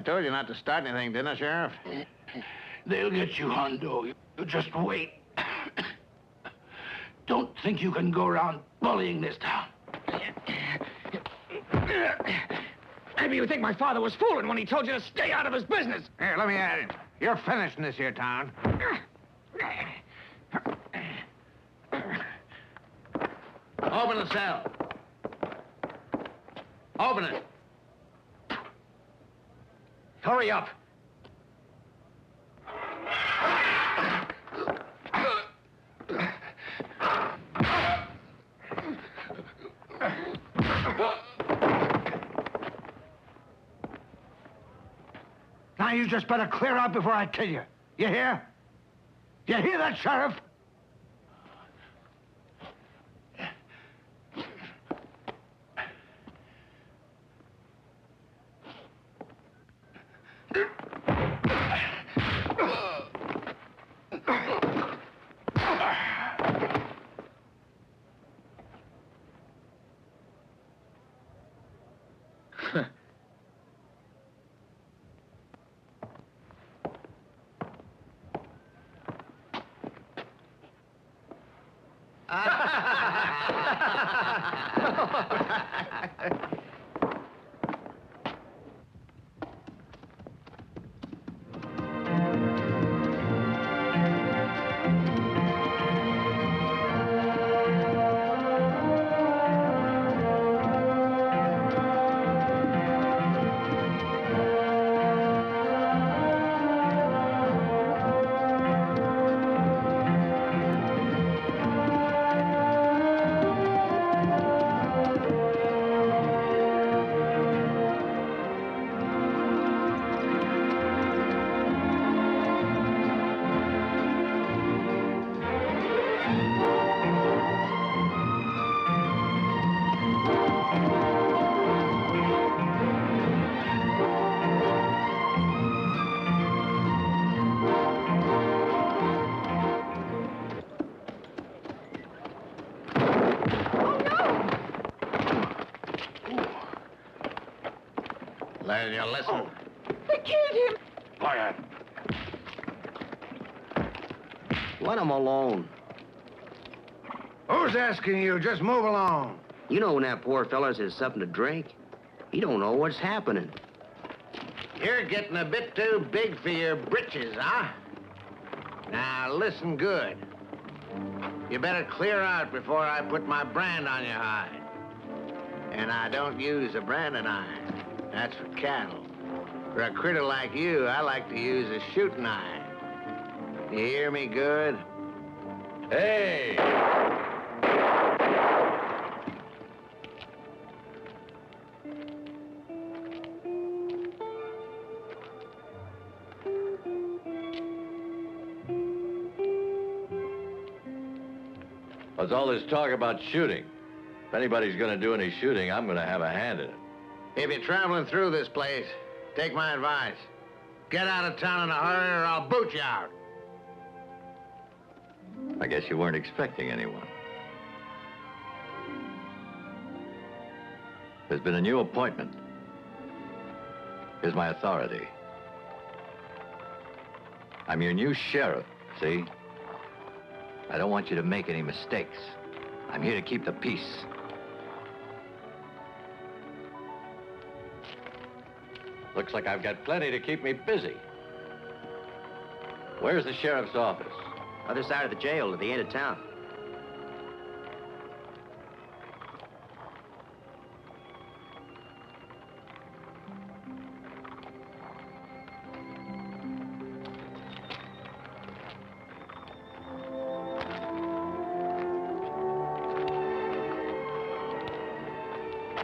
told you not to start anything, didn't I, Sheriff? They'll get you, Hondo. You just wait. Don't think you can go around bullying this town. Maybe you think my father was fooling when he told you to stay out of his business. Here, let me at it. You're finished in this here town. Open the cell. Open it. Hurry up. Now you just better clear out before I kill you. You hear? You hear that, Sheriff? Then you listen. They killed him. Quiet. Let him alone. Who's asking you? Just move along. You know when that poor feller says something to drink, he don't know what's happening. You're getting a bit too big for your britches, huh? Now, listen good. You better clear out before I put my brand on your hide. And I don't use a branding iron. That's for cattle. For a critter like you, I like to use a shooting iron. You hear me good? Hey! What's all this talk about shooting? If anybody's gonna do any shooting, I'm gonna have a hand in it. If you're traveling through this place, take my advice. Get out of town in a hurry or I'll boot you out. I guess you weren't expecting anyone. There's been a new appointment. Here's my authority. I'm your new sheriff, see? I don't want you to make any mistakes. I'm here to keep the peace. Looks like I've got plenty to keep me busy. Where's the sheriff's office? Other side of the jail at the end of town.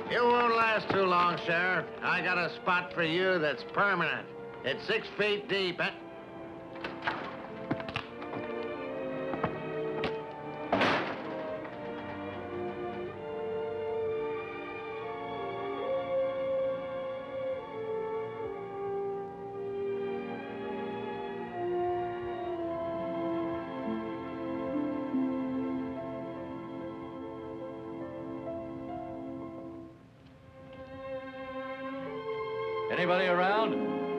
You won't last too long, Sheriff. I got a spot for you that's permanent. It's 6 feet deep. Anybody around?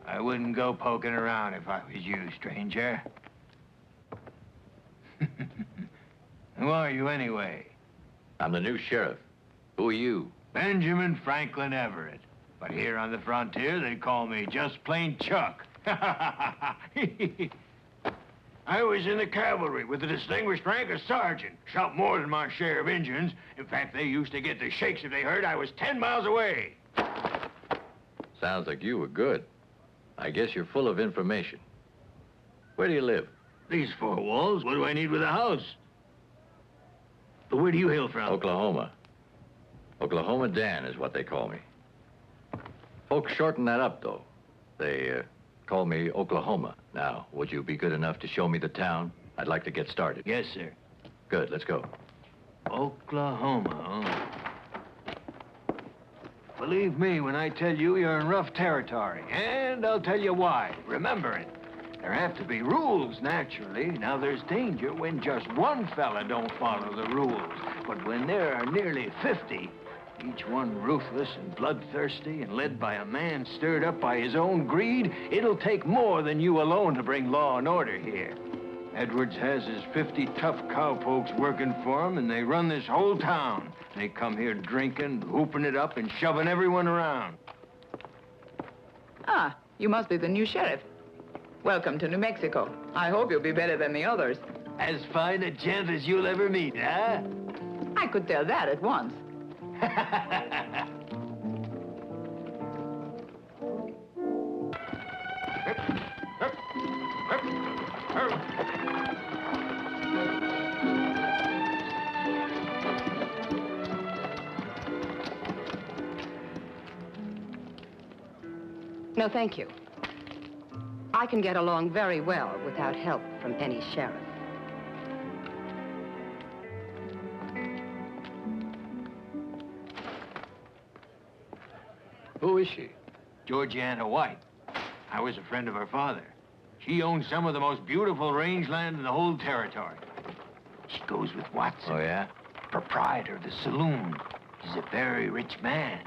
I wouldn't go poking around if I was you, stranger. Who are you, anyway? I'm the new sheriff. Who are you? Benjamin Franklin Everett. But here on the frontier, they call me just plain Chuck. I was in the cavalry with the distinguished rank of sergeant. Shot more than my share of Indians. In fact, they used to get the shakes if they heard I was 10 miles away. Sounds like you were good. I guess you're full of information. Where do you live? These four walls, what do I need with a house? But where do you hail from? Oklahoma. Oklahoma Dan is what they call me. Folks shorten that up, though. They call me Oklahoma. Now, would you be good enough to show me the town? I'd like to get started. Yes, sir. Good, let's go. Oklahoma, huh? Believe me when I tell you you're in rough territory. And I'll tell you why. Remember it. There have to be rules, naturally. Now, there's danger when just one fella don't follow the rules. But when there are nearly 50, each one ruthless and bloodthirsty and led by a man stirred up by his own greed, it'll take more than you alone to bring law and order here. Edwards has his 50 tough cowpokes working for him, and they run this whole town. They come here drinking, hooping it up, and shoving everyone around. Ah, you must be the new sheriff. Welcome to New Mexico. I hope you'll be better than the others. As fine a gent as you'll ever meet, huh? I could tell that at once. No, thank you. I can get along very well without help from any sheriff. Who is she? Georgiana White. I was a friend of her father. She owns some of the most beautiful rangeland in the whole territory. She goes with Watson. Oh, yeah? Proprietor of the saloon. He's a very rich man.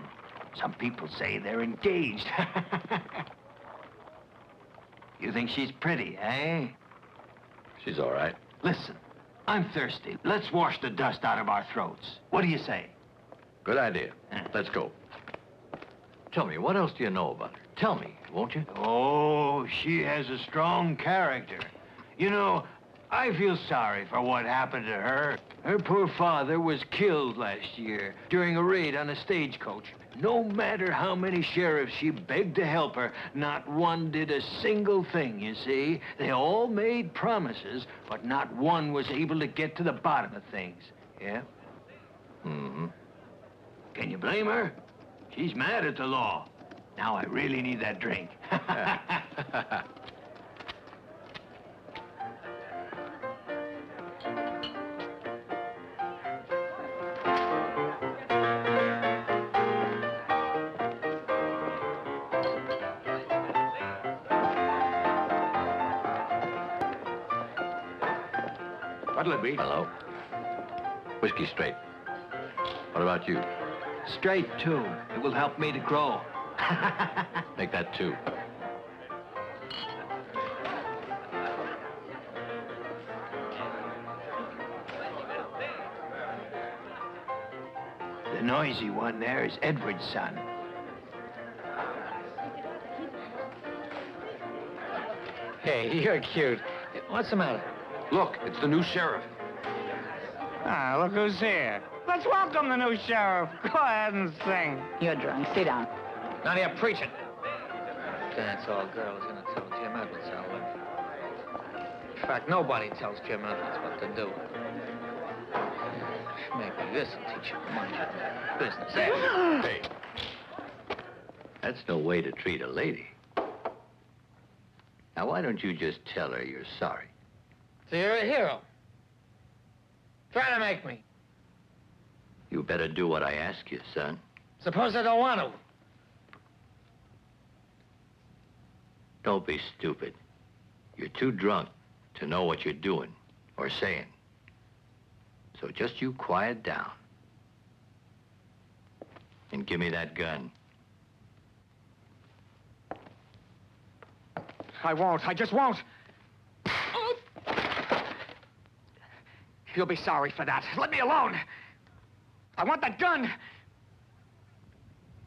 Some people say they're engaged. You think she's pretty, eh? She's all right. Listen, I'm thirsty. Let's wash the dust out of our throats. What do you say? Good idea. Let's go. Tell me, what else do you know about her? Tell me, won't you? Oh, she has a strong character. You know, I feel sorry for what happened to her. Her poor father was killed last year during a raid on a stagecoach. No matter how many sheriffs she begged to help her, not one did a single thing, you see. They all made promises, but not one was able to get to the bottom of things. Yeah? Mm-hmm. Can you blame her? She's mad at the law. Now I really need that drink. What'll it be? Hello. Whiskey straight. What about you? Straight, too. It will help me to grow. Make that 2. The noisy one there is Edward's son. Hey, you're cute. What's the matter? Look, it's the new sheriff. Ah, look who's here. Let's welcome the new sheriff. Go ahead and sing. You're drunk. Sit down. None of your preaching. That's all girl is going to tell Jim Edwards, Albert. In fact, nobody tells Jim Edwards what to do. Maybe this will teach him much business. Hey. That's no way to treat a lady. Now, why don't you just tell her you're sorry? So you're a hero. Try to make me. You better do what I ask you, son. Suppose I don't want to. Don't be stupid. You're too drunk to know what you're doing or saying. So just you quiet down. And give me that gun. I won't. I just won't. You'll be sorry for that. Let me alone. I want that gun.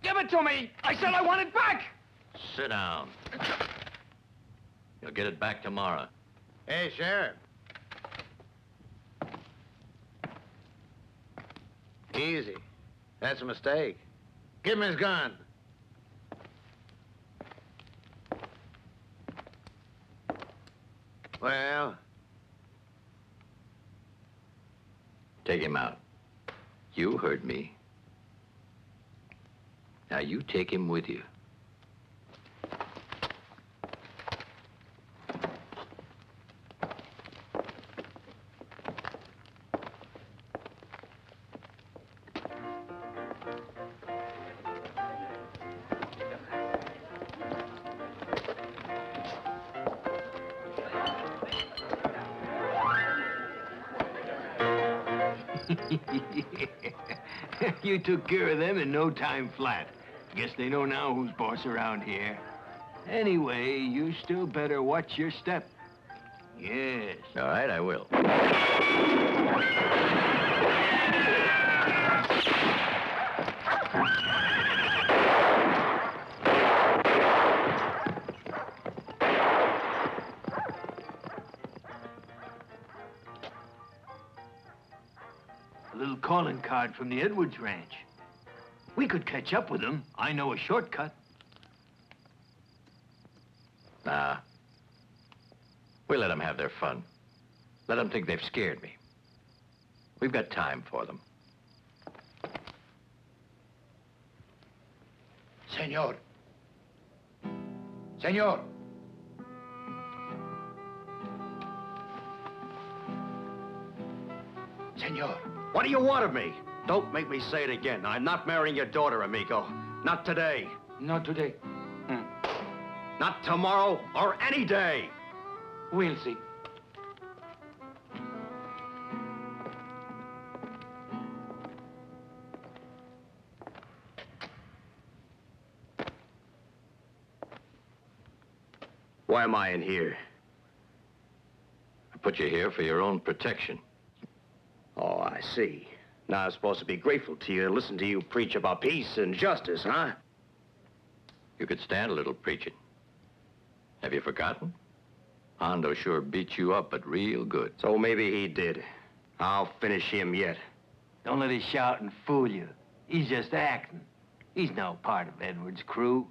Give it to me. I said I want it back. Sit down. You'll get it back tomorrow. Hey, Sheriff. Easy. That's a mistake. Give him his gun. Well? Take him out. You heard me. Now you take him with you. You took care of them in no time flat. Guess they know now who's boss around here. Anyway, you still better watch your step. Yes. All right, I will. A little calling card from the Edwards Ranch. We could catch up with them. I know a shortcut. Nah. We let them have their fun. Let them think they've scared me. We've got time for them. Senor. Senor. Senor. What do you want of me? Don't make me say it again. I'm not marrying your daughter, amigo. Not today. Not today. Not tomorrow or any day. We'll see. Why am I in here? I put you here for your own protection. Oh, I see. Now I'm supposed to be grateful to you and listen to you preach about peace and justice, huh? You could stand a little preaching. Have you forgotten? Hondo sure beat you up, but real good. So maybe he did. I'll finish him yet. Don't let his shouting fool you. He's just acting. He's no part of Edwards' crew.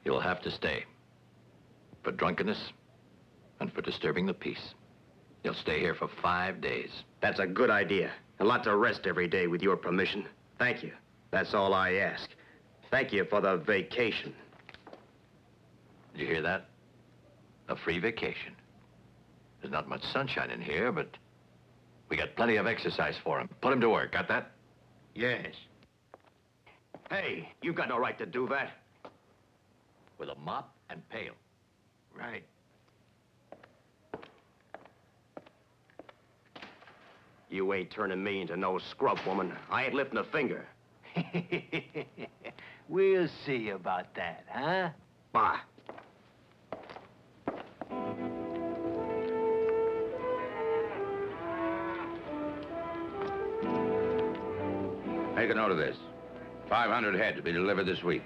You'll have to stay. For drunkenness and for disturbing the peace. You'll stay here for 5 days. That's a good idea. A lot to rest every day with your permission. Thank you. That's all I ask. Thank you for the vacation. Did you hear that? A free vacation. There's not much sunshine in here, but we got plenty of exercise for him. Put him to work, got that? Yes. Hey, you've got no right to do that. With a mop and pail. Right. You ain't turning me into no scrub woman. I ain't lifting a finger. We'll see about that, huh? Bah. Make a note of this. 500 head to be delivered this week.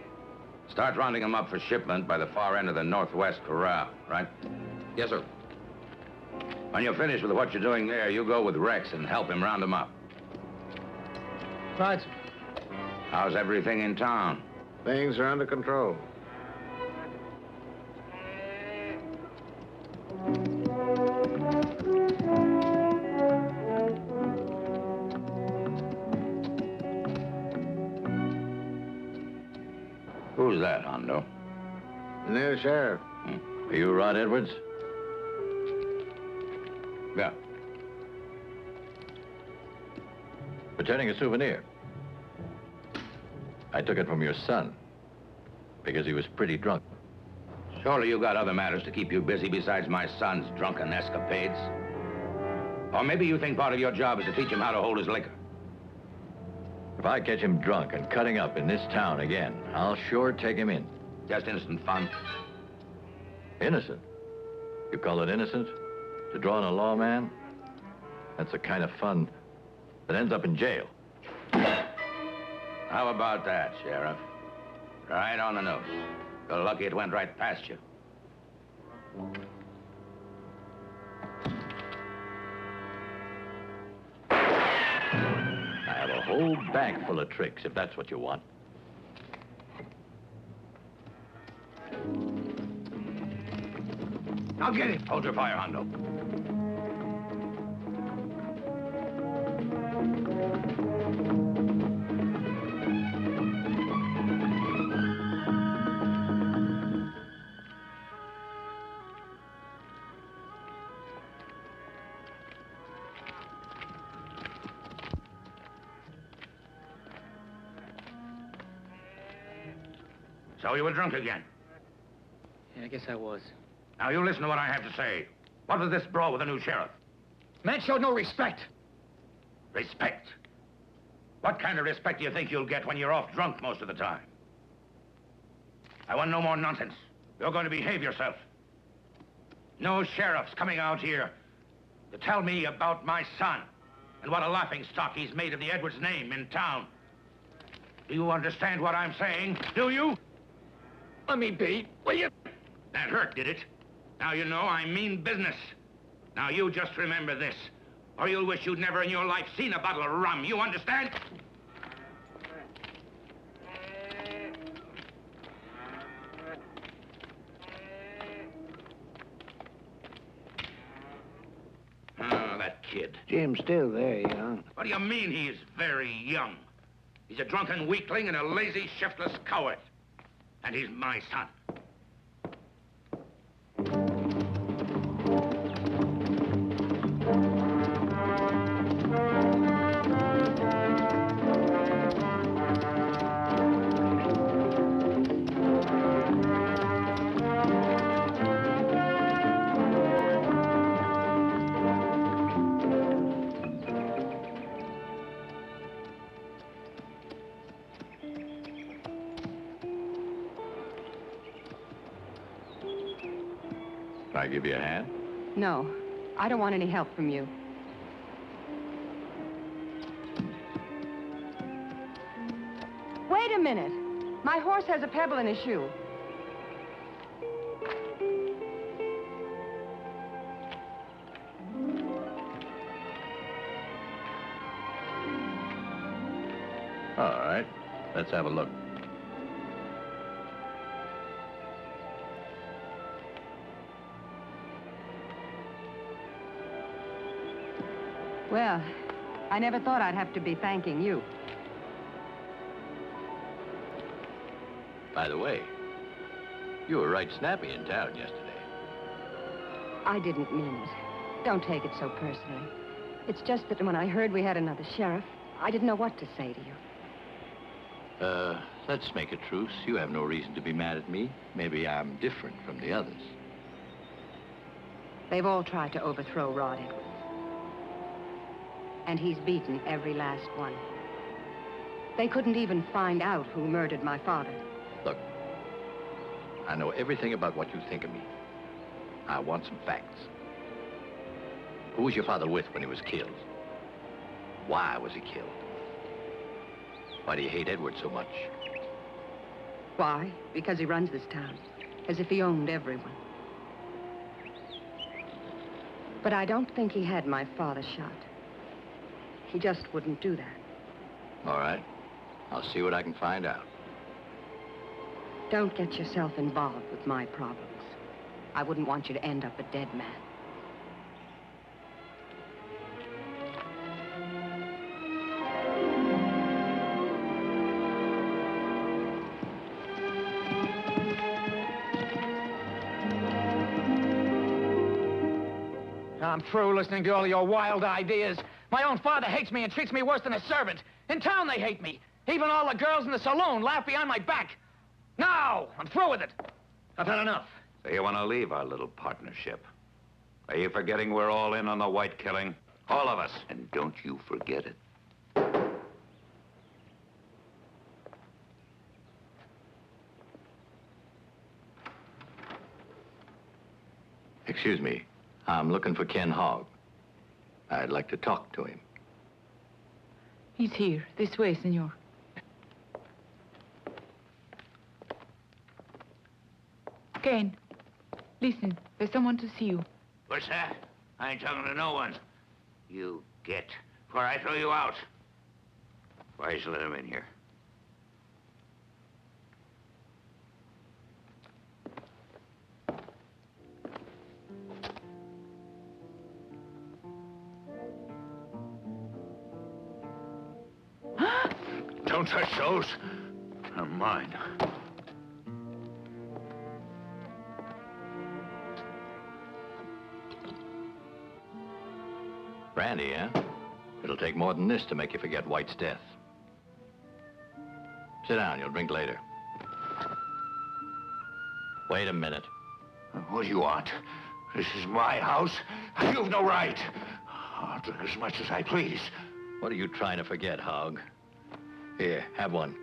Start rounding them up for shipment by the far end of the northwest corral, right? Yes, sir. When you're finished with what you're doing there, you go with Rex and help him round them up. Right. How's everything in town? Things are under control. Who's that, Hondo? The new sheriff. Are you Rod Edwards? Yeah. Returning a souvenir. I took it from your son because he was pretty drunk. Surely you got other matters to keep you busy besides my son's drunken escapades. Or maybe you think part of your job is to teach him how to hold his liquor. If I catch him drunk and cutting up in this town again, I'll sure take him in. Just innocent fun. Innocent? You call it innocent? To draw on a lawman? That's the kind of fun that ends up in jail. How about that, Sheriff? Right on the nose. You're lucky it went right past you. I have a whole bag full of tricks, if that's what you want. Now get him. Hold your fire, Hondo. So you were drunk again? Yeah, I guess I was. Now you listen to what I have to say. What was this brawl with the new sheriff? Man showed no respect. Respect? What kind of respect do you think you'll get when you're off drunk most of the time? I want no more nonsense. You're going to behave yourself. No sheriff's coming out here to tell me about my son and what a laughingstock he's made of the Edwards name in town. Do you understand what I'm saying? Do you? Let me be, will you? That hurt, did it? Now you know I mean business. Now you just remember this, or you'll wish you'd never in your life seen a bottle of rum. You understand? Oh, that kid. Jim's still very young. What do you mean he's very young? He's a drunken weakling and a lazy, shiftless coward. And he's my son. Can I give you a hand? No, I don't want any help from you. Wait a minute. My horse has a pebble in his shoe. All right, let's have a look. Well, I never thought I'd have to be thanking you. By the way, you were right snappy in town yesterday. I didn't mean it. Don't take it so personally. It's just that when I heard we had another sheriff, I didn't know what to say to you. Let's make a truce. You have no reason to be mad at me. Maybe I'm different from the others. They've all tried to overthrow Rod Edwards. And he's beaten every last one. They couldn't even find out who murdered my father. Look, I know everything about what you think of me. I want some facts. Who was your father with when he was killed? Why was he killed? Why do you hate Edward so much? Why? Because he runs this town, as if he owned everyone. But I don't think he had my father shot. He just wouldn't do that. All right. I'll see what I can find out. Don't get yourself involved with my problems. I wouldn't want you to end up a dead man. I'm through listening to all your wild ideas. My own father hates me and treats me worse than a servant. In town, they hate me. Even all the girls in the saloon laugh behind my back. Now, I'm through with it. I've had enough. So you want to leave our little partnership? Are you forgetting we're all in on the white killing? All of us. And don't you forget it. Excuse me. I'm looking for Ken Hogg. I'd like to talk to him. He's here. This way, senor. Ken, listen. There's someone to see you. What's that? I ain't talking to no one. You get, before I throw you out. Why you let him in here? Don't touch those. They're mine. Brandy, huh? It'll take more than this to make you forget White's death. Sit down, you'll drink later. Wait a minute. What do you want? This is my house. You've no right. I'll drink as much as I please. What are you trying to forget, Hogg? Here, have one.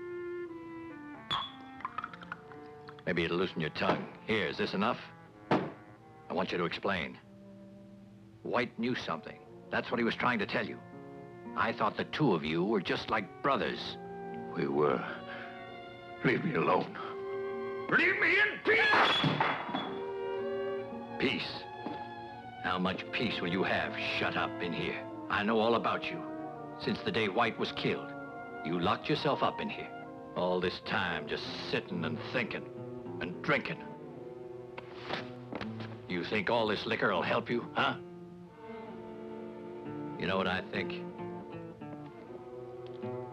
Maybe it'll loosen your tongue. Here, is this enough? I want you to explain. White knew something. That's what he was trying to tell you. I thought the two of you were just like brothers. We were. Leave me alone. Leave me in peace! Peace? How much peace will you have shut up in here? I know all about you. Since the day White was killed, you locked yourself up in here. All this time just sitting and thinking and drinking. You think all this liquor will help you, huh? You know what I think?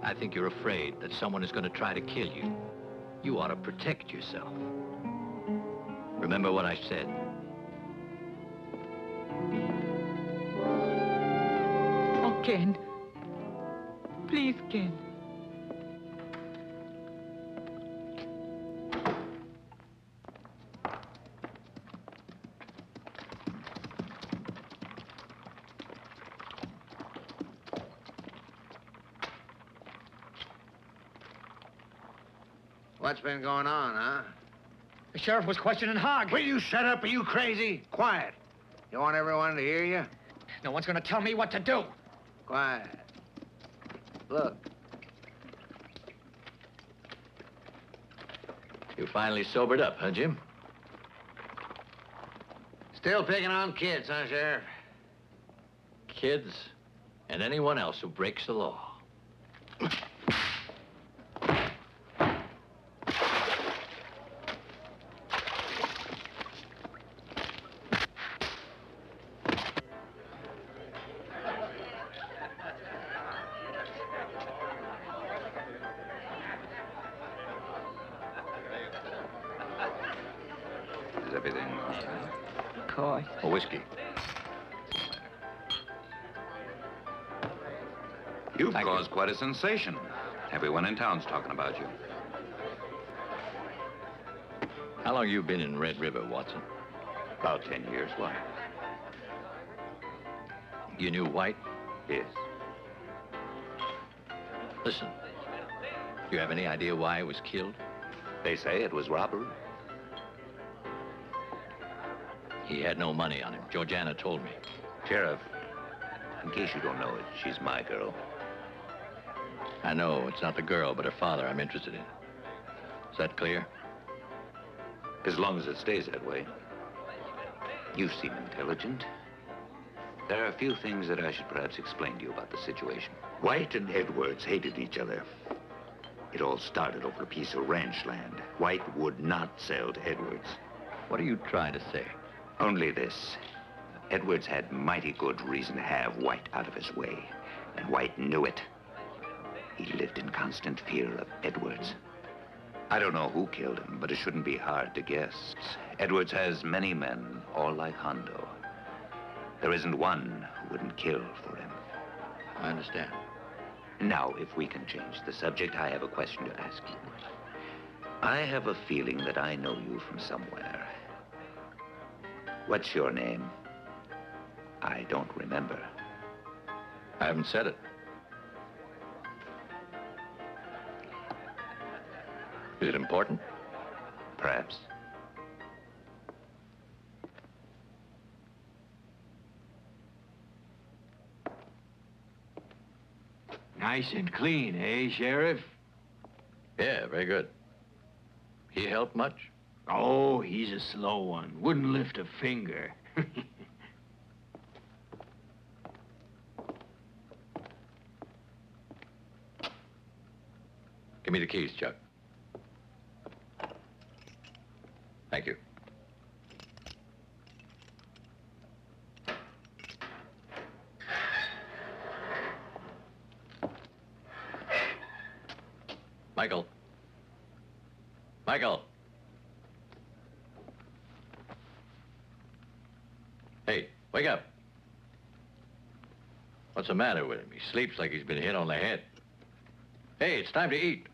I think you're afraid that someone is going to try to kill you. You ought to protect yourself. Remember what I said. Oh, Ken. Please, Ken. What's been going on, huh? The sheriff was questioning Hogg. Will you shut up? Are you crazy? Quiet. You want everyone to hear you? No one's gonna tell me what to do. Quiet. Look. You finally sobered up, huh, Jim? Still picking on kids, huh, Sheriff? Kids and anyone else who breaks the law. Is everything Of course. A whiskey. You've Thank you. caused quite a sensation. Everyone in town's talking about you. How long you been in Red River, Watson? About 10 years. Why? You knew White? Yes. Listen, do you have any idea why he was killed? They say it was robbery. He had no money on him. Georgiana told me. Sheriff, in case you don't know it, she's my girl. I know it's not the girl, but her father I'm interested in. Is that clear? As long as it stays that way. You seem intelligent. There are a few things that I should perhaps explain to you about the situation. White and Edwards hated each other. It all started over a piece of ranch land. White would not sell to Edwards. What are you trying to say? Only this. Edwards had mighty good reason to have White out of his way, and White knew it. He lived in constant fear of Edwards. I don't know who killed him, but it shouldn't be hard to guess. Edwards has many men, all like Hondo. There isn't one who wouldn't kill for him. I understand. Now, if we can change the subject, I have a question to ask you. I have a feeling that I know you from somewhere. What's your name? I don't remember. I haven't said it. Is it important? Perhaps. Nice and clean, eh, Sheriff? Yeah, very good. He helped much? Oh, he's a slow one. Wouldn't lift a finger. Give me the keys, Chuck. Thank you. Michael. Michael. Hey, wake up. What's the matter with him? He sleeps like he's been hit on the head. Hey, it's time to eat.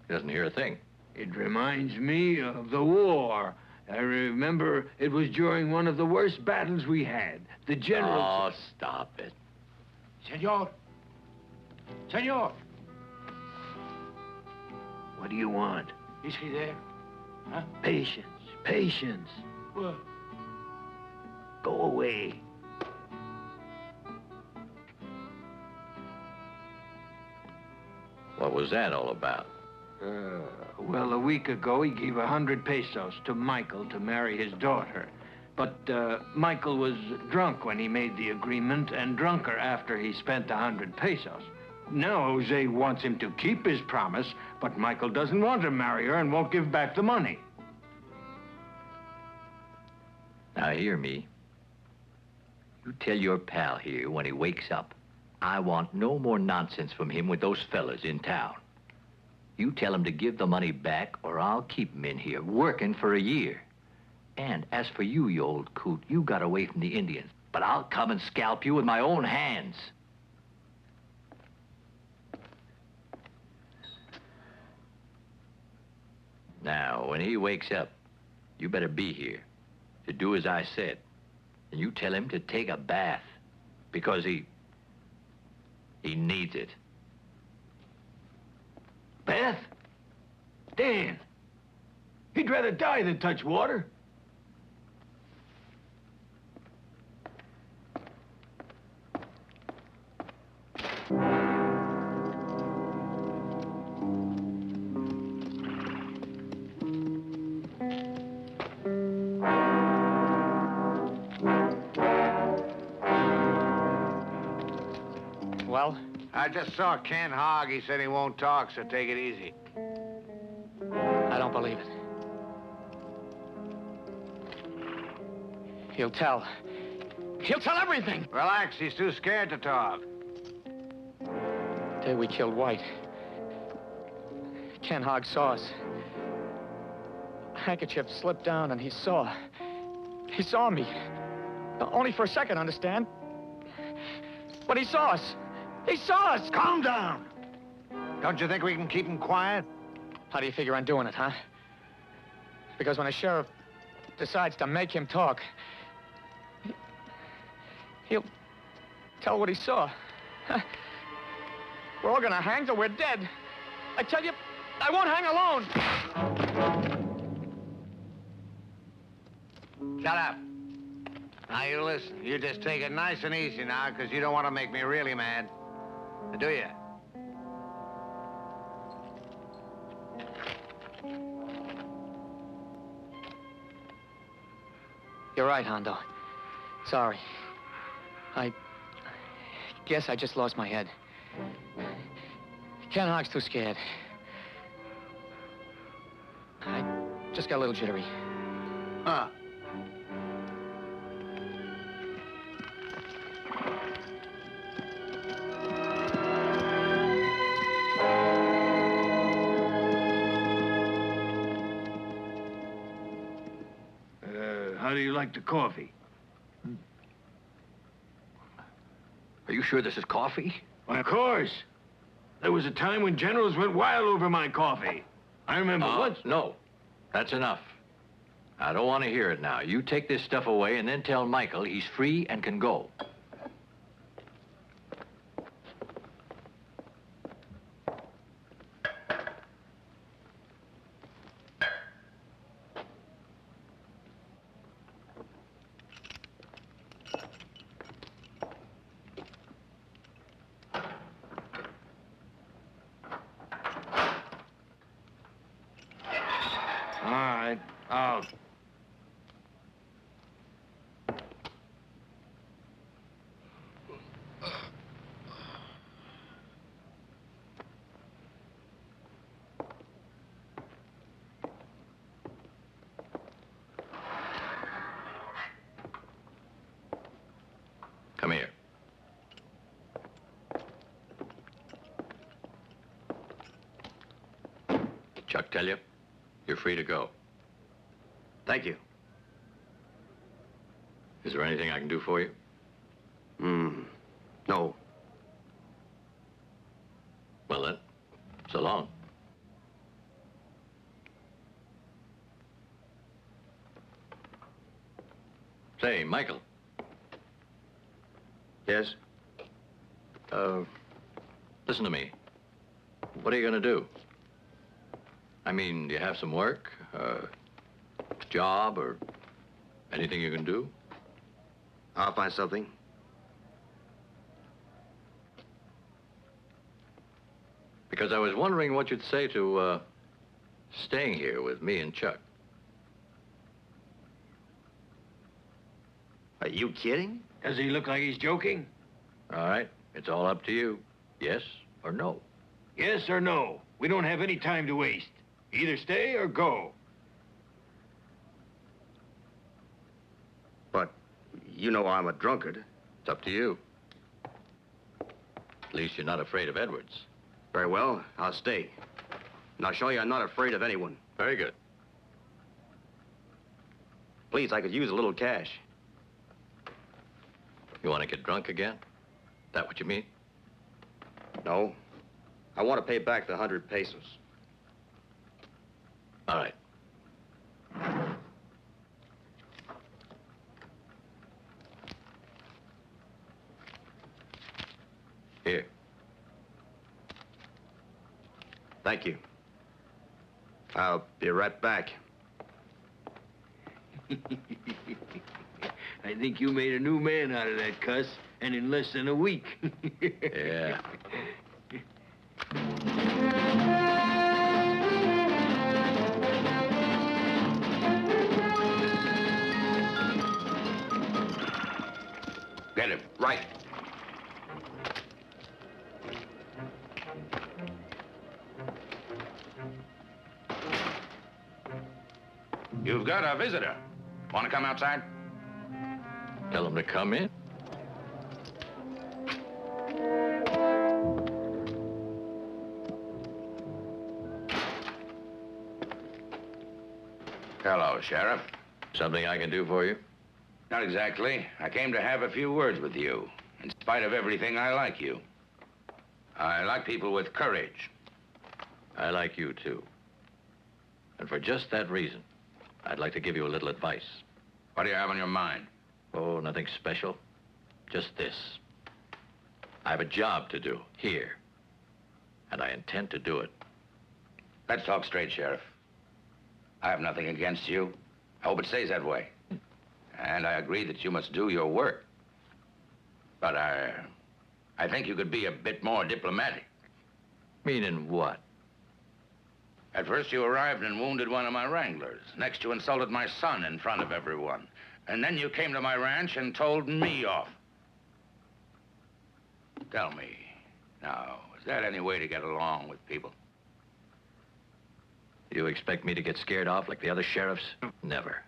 He doesn't hear a thing. It reminds me of the war. I remember it was during one of the worst battles we had. The general... Oh, stop it. Senor! Senor! What do you want? Is he there? Huh? Patience, patience. What? Go away. What was that all about? Well, a week ago, he gave 100 pesos to Michael to marry his daughter. But Michael was drunk when he made the agreement and drunker after he spent the 100 pesos. Now Jose wants him to keep his promise, but Michael doesn't want to marry her and won't give back the money. Now, hear me. You tell your pal here when he wakes up, I want no more nonsense from him with those fellas in town. You tell him to give the money back, or I'll keep him in here working for a year. And as for you, you old coot, you got away from the Indians, but I'll come and scalp you with my own hands. Now, when he wakes up, you better be here to do as I said. And you tell him to take a bath, because he needs it. Beth? Dan. He'd rather die than touch water. Well? I just saw Ken Hogg. He said he won't talk, so take it easy. I don't believe it. He'll tell. He'll tell everything! Relax, he's too scared to talk. The day we killed White, Ken Hogg saw us. A handkerchief slipped down and he saw me. Only for a second, understand? But he saw us. He saw us! Calm down! Don't you think we can keep him quiet? How do you figure on doing it, huh? Because when a sheriff decides to make him talk, he'll tell what he saw. We're all gonna hang till we're dead. I tell you, I won't hang alone. Shut up. Now, you listen. You just take it nice and easy now, because you don't want to make me really mad. Do you? You're right, Hondo. Sorry. I guess I just lost my head. Ken Hogg's too scared. I just got a little jittery. Huh. How do you like the coffee? Are you sure this is coffee? Why, of course. There was a time when generals went wild over my coffee. I remember once... No. That's enough. I don't want to hear it now. You take this stuff away and then tell Michael he's free and can go. Out. Come here. Chuck tell you? You're free to go. Thank you. Is there anything I can do for you? No. Well then, so long. Say, Michael. Yes? Listen to me. What are you gonna do? I mean, do you have some work? Job or anything you can do? I'll find something. Because I was wondering what you'd say to, staying here with me and Chuck. Are you kidding? Does he look like he's joking? All right, it's all up to you. Yes or no? Yes or no? We don't have any time to waste. Either stay or go. But you know I'm a drunkard. It's up to you. At least you're not afraid of Edwards. Very well, I'll stay. And I'll show you I'm not afraid of anyone. Very good. Please, I could use a little cash. You want to get drunk again? That what you mean? No. I want to pay back the 100 pesos. All right. Here. Thank you. I'll be right back. I think you made a new man out of that cuss, and in less than a week. Yeah. Get him. Right. You've got a visitor. Want to come outside? Tell him to come in. Hello, Sheriff. Something I can do for you? Not exactly. I came to have a few words with you. In spite of everything, I like you. I like people with courage. I like you, too. And for just that reason, I'd like to give you a little advice. What do you have on your mind? Oh, nothing special. Just this. I have a job to do here, and I intend to do it. Let's talk straight, Sheriff. I have nothing against you. I hope it stays that way. And I agree that you must do your work. But I think you could be a bit more diplomatic. Meaning what? At first, you arrived and wounded one of my wranglers. Next, you insulted my son in front of everyone. And then you came to my ranch and told me off. Tell me, now, is that any way to get along with people? You expect me to get scared off like the other sheriffs? Never.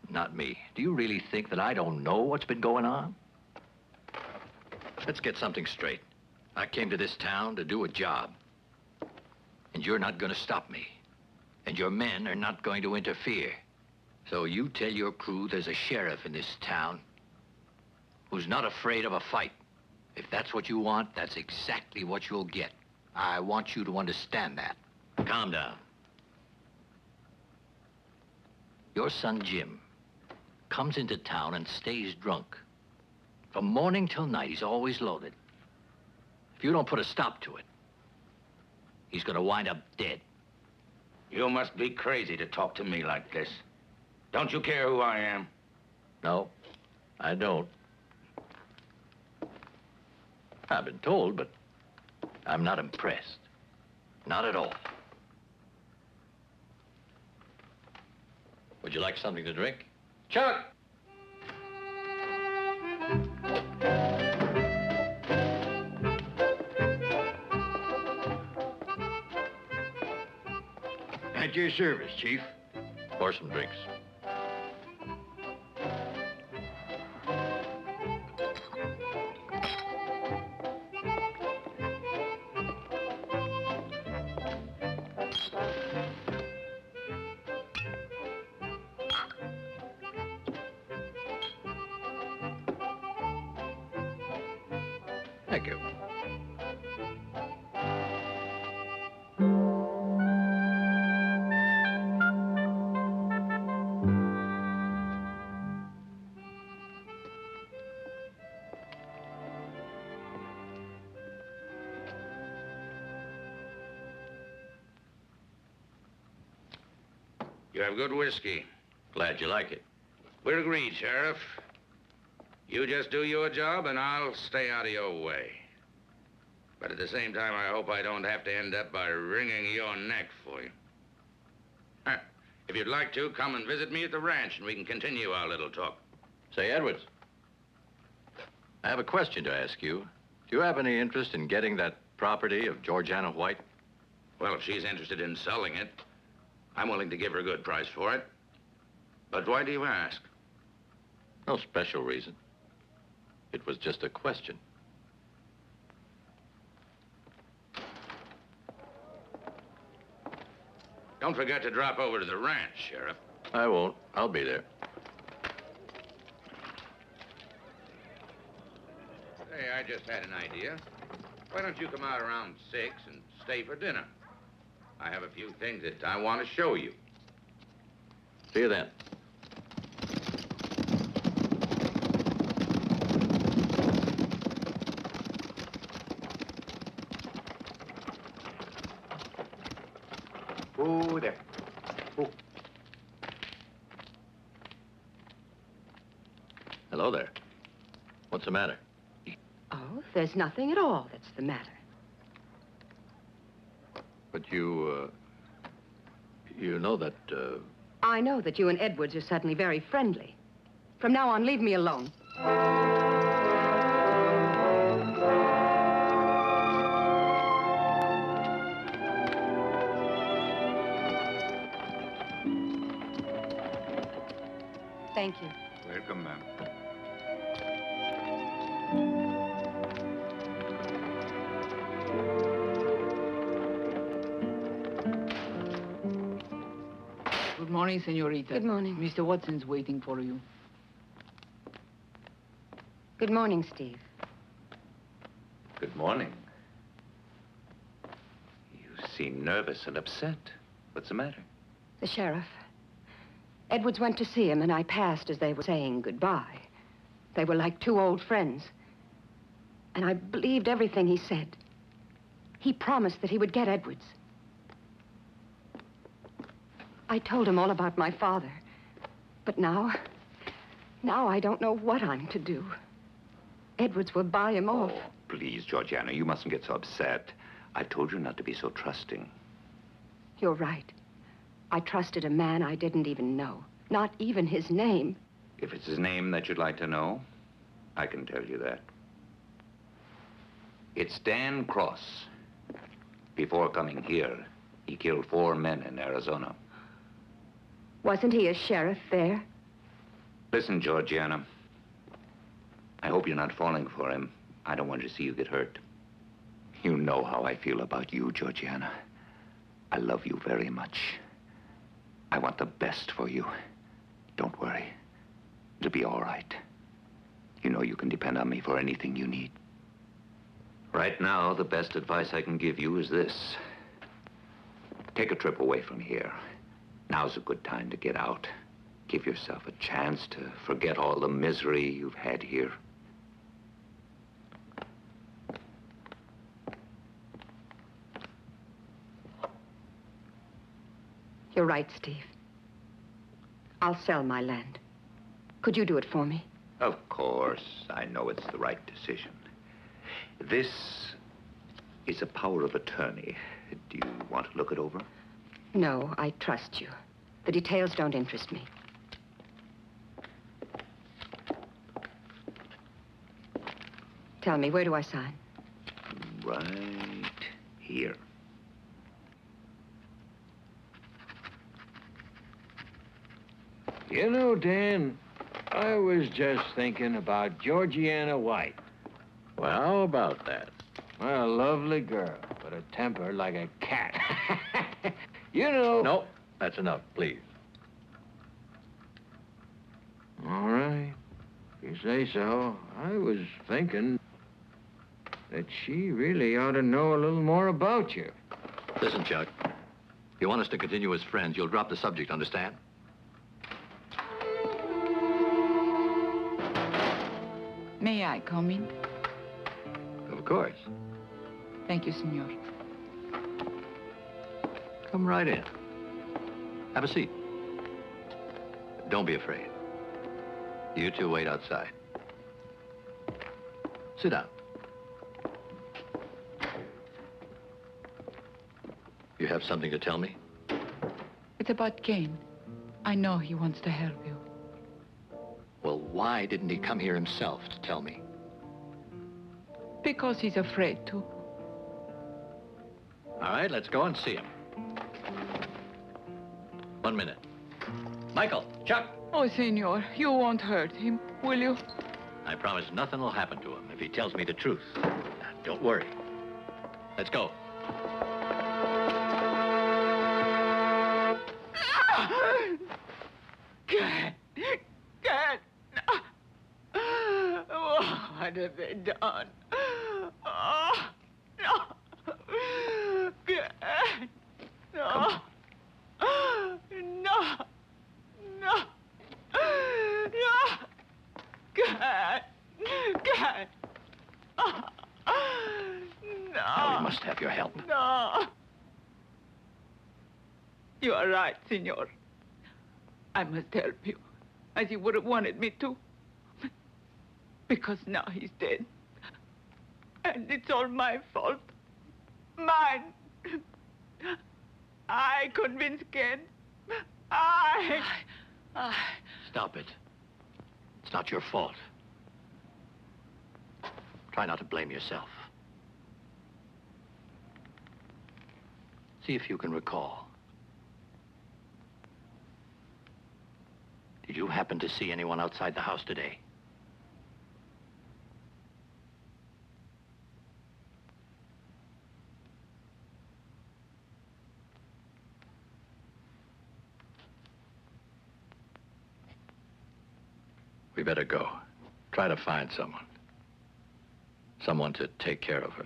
Not me. Do you really think that I don't know what's been going on? Let's get something straight. I came to this town to do a job. And you're not going to stop me. And your men are not going to interfere. So you tell your crew there's a sheriff in this town who's not afraid of a fight. If that's what you want, that's exactly what you'll get. I want you to understand that. Calm down. Your son, Jim, comes into town and stays drunk. From morning till night, he's always loaded. If you don't put a stop to it, he's gonna wind up dead. You must be crazy to talk to me like this. Don't you care who I am? No, I don't. I've been told, but I'm not impressed. Not at all. Would you like something to drink? Chuck! At your service, Chief. Pour some drinks. Thank you. You have good whiskey. Glad you like it. We're agreed, Sheriff. You just do your job, and I'll stay out of your way. But at the same time, I hope I don't have to end up by wringing your neck for you. If you'd like to, come and visit me at the ranch, and we can continue our little talk. Say, Edwards, I have a question to ask you. Do you have any interest in getting that property of Georgiana White? Well, if she's interested in selling it, I'm willing to give her a good price for it. But why do you ask? No special reason. It was just a question. Don't forget to drop over to the ranch, Sheriff. I won't. I'll be there. Hey, I just had an idea. Why don't you come out around 6 and stay for dinner? I have a few things that I want to show you. See you then. Oh, there. Oh. Hello there. What's the matter? Oh, there's nothing at all that's the matter. But you know that, I know that you and Edwards are suddenly very friendly. From now on, leave me alone. Thank you. Welcome, ma'am. Good morning, senorita. Good morning. Mr. Watson's waiting for you. Good morning, Steve. Good morning. You seem nervous and upset. What's the matter? The sheriff. Edwards went to see him, and I passed as they were saying goodbye. They were like two old friends. And I believed everything he said. He promised that he would get Edwards. I told him all about my father. But now I don't know what I'm to do. Edwards will buy him off. Oh, please, Georgiana, you mustn't get so upset. I told you not to be so trusting. You're right. I trusted a man I didn't even know. Not even his name. If it's his name that you'd like to know, I can tell you that. It's Dan Cross. Before coming here, he killed 4 men in Arizona. Wasn't he a sheriff there? Listen, Georgiana. I hope you're not falling for him. I don't want to see you get hurt. You know how I feel about you, Georgiana. I love you very much. I want the best for you. Don't worry. It'll be all right. You know you can depend on me for anything you need. Right now, the best advice I can give you is this. Take a trip away from here. Now's a good time to get out. Give yourself a chance to forget all the misery you've had here. You're right, Steve. I'll sell my land. Could you do it for me? Of course. I know it's the right decision. This is a power of attorney. Do you want to look it over? No, I trust you. The details don't interest me. Tell me, where do I sign? Right here. You know, Dan, I was just thinking about Georgiana White. Well, how about that? A lovely girl, but a temper like a cat. You know... No, that's enough, please. All right. If you say so. I was thinking that she really ought to know a little more about you. Listen, Chuck. If you want us to continue as friends, you'll drop the subject, understand? May I come in? Of course. Thank you, senor. Come right in. Have a seat. Don't be afraid. You two wait outside. Sit down. You have something to tell me? It's about Kane. I know he wants to help you. Well, why didn't he come here himself to tell me? Because he's afraid to. All right, let's go and see him. 1 minute. Michael, Chuck. Oh, senor, you won't hurt him, will you? I promise nothing will happen to him if he tells me the truth. Now, don't worry. Let's go. God. God. Oh, what have they done? Oh, no. God. No. No. No. No. God. God. No. Now we must have your help. No. You are right, senor. I must help you, as you would have wanted me to. Because now he's dead. And it's all my fault. Mine. I convinced Ken. Stop it. It's not your fault. Try not to blame yourself. See if you can recall. Did you happen to see anyone outside the house today? We better go. Try to find someone. Someone to take care of her.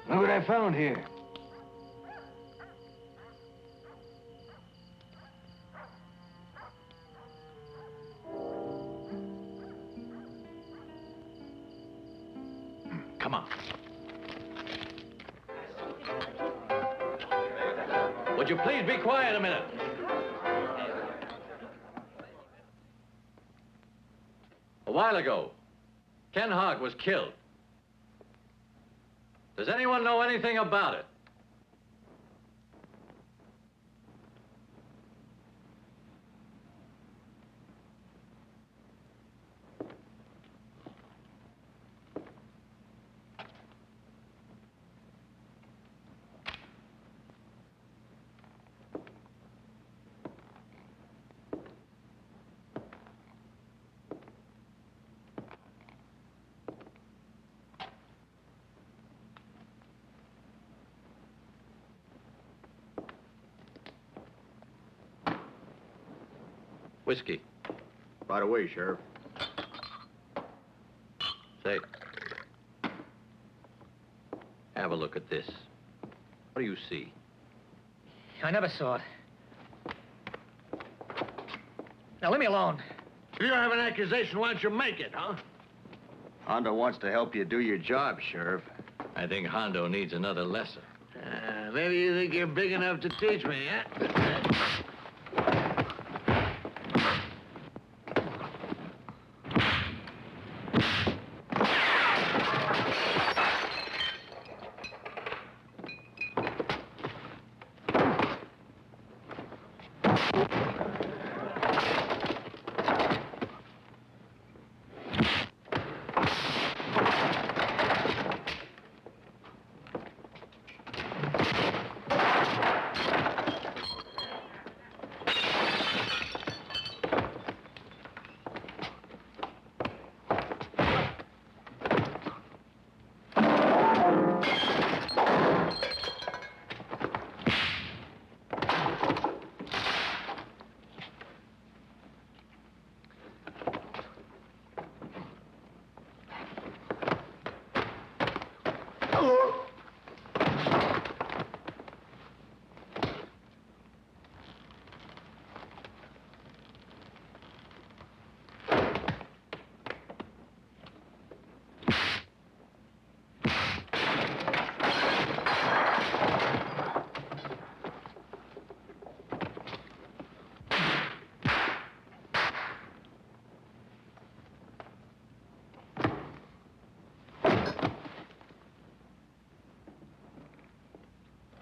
Look what I found here. Come on. Would you please be quiet a minute? A while ago, Ken Hogg was killed. Does anyone know anything about it? Whiskey. Right away, Sheriff. Say, have a look at this. What do you see? I never saw it. Now, leave me alone. If you have an accusation, why don't you make it, huh? Hondo wants to help you do your job, Sheriff. I think Hondo needs another lesson. Maybe you think you're big enough to teach me, huh?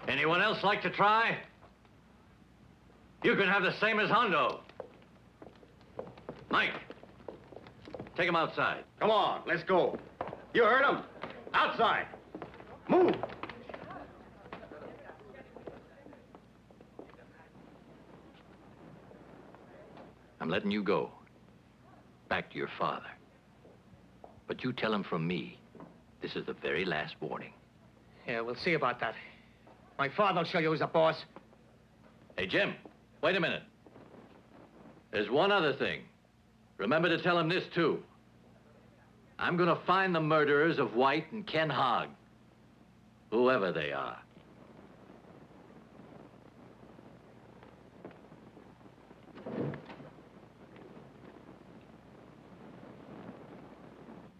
Anyone else like to try? You can have the same as Hondo. Mike, take him outside. Come on, let's go. You heard him. Outside. Move. I'm letting you go. Back to your father. But you tell him from me, this is the very last warning. Yeah, we'll see about that. My father will show you who's the boss. Hey, Jim, wait a minute. There's one other thing. Remember to tell him this, too. I'm gonna find the murderers of White and Ken Hogg. Whoever they are.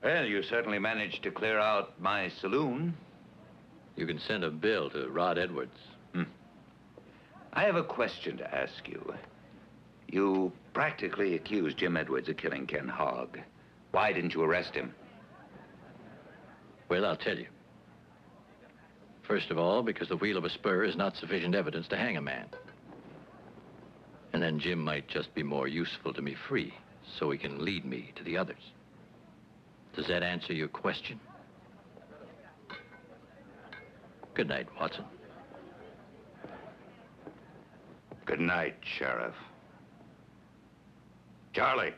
Well, you certainly managed to clear out my saloon. You can send a bill to Rod Edwards. I have a question to ask you. You practically accused Jim Edwards of killing Ken Hogg. Why didn't you arrest him? Well, I'll tell you. First of all, because the wheel of a spur is not sufficient evidence to hang a man. And then Jim might just be more useful to me free, so he can lead me to the others. Does that answer your question? Good night, Watson. Good night, Sheriff. Charlie,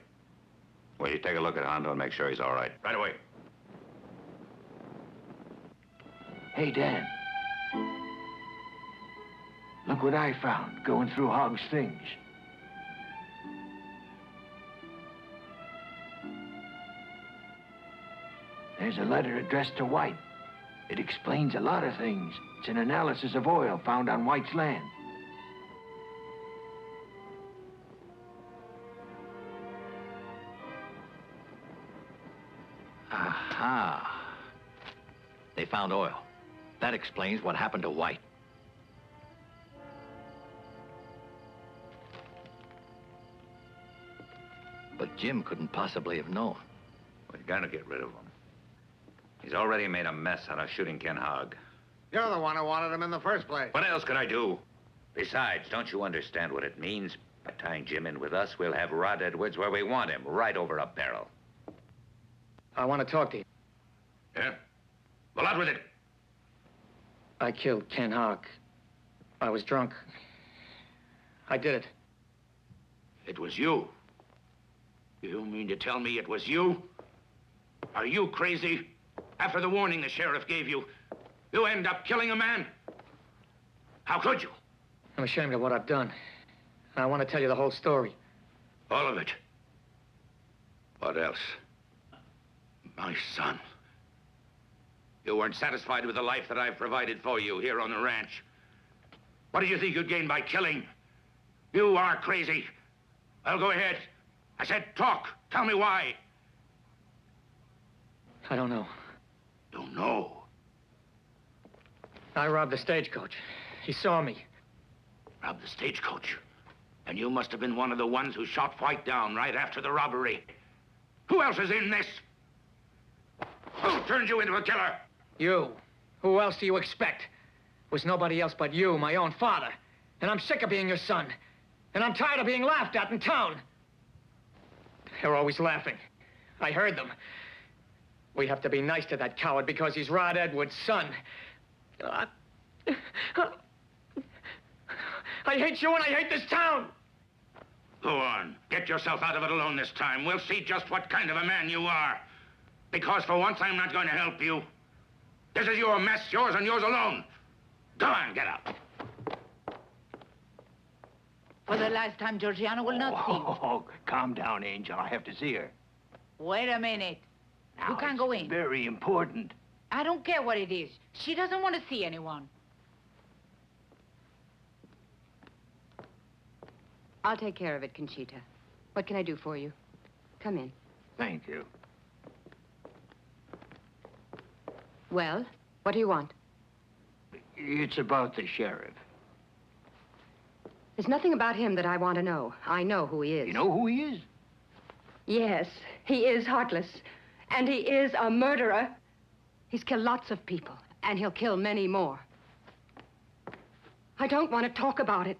will you take a look at Hondo and make sure he's all right? Right away. Hey, Dan. Look what I found going through Hogg's things. There's a letter addressed to White. It explains a lot of things. It's an analysis of oil found on White's land. Aha. They found oil. That explains what happened to White. But Jim couldn't possibly have known. We're gonna get rid of him. He's already made a mess out of shooting Ken Hogg. You're the one who wanted him in the first place. What else could I do? Besides, don't you understand what it means? By tying Jim in with us, we'll have Rod Edwards where we want him, right over a barrel. I want to talk to you. Yeah? Well, out with it. I killed Ken Hogg. I was drunk. I did it. It was you. You mean to tell me it was you? Are you crazy? After the warning the sheriff gave you, you end up killing a man? How could you? I'm ashamed of what I've done. And I want to tell you the whole story. All of it. What else? My son. You weren't satisfied with the life that I've provided for you here on the ranch. What did you think you'd gain by killing? You are crazy. Well, go ahead. I said talk. Tell me why. I don't know. Don't know? I robbed the stagecoach. He saw me. Robbed the stagecoach. And you must have been one of the ones who shot White down right after the robbery. Who else is in this? Who turned you into a killer? You. Who else do you expect? It was nobody else but you, my own father. And I'm sick of being your son. And I'm tired of being laughed at in town. They're always laughing. I heard them. We have to be nice to that coward because he's Rod Edwards' son. I hate you and I hate this town. Go on. Get yourself out of it alone this time. We'll see just what kind of a man you are. Because for once, I'm not going to help you. This is your mess, yours and yours alone. Go on, get out. For the last time, Georgiana will not sing. Oh, calm down, Angel. I have to see her. Wait a minute. Now, You can't it's go in. Very important. I don't care what it is. She doesn't want to see anyone. I'll take care of it, Conchita. What can I do for you? Come in. Thank you. Well, what do you want? It's about the sheriff. There's nothing about him that I want to know. I know who he is. You know who he is? Yes, he is heartless. And he is a murderer. He's killed lots of people, and he'll kill many more. I don't want to talk about it.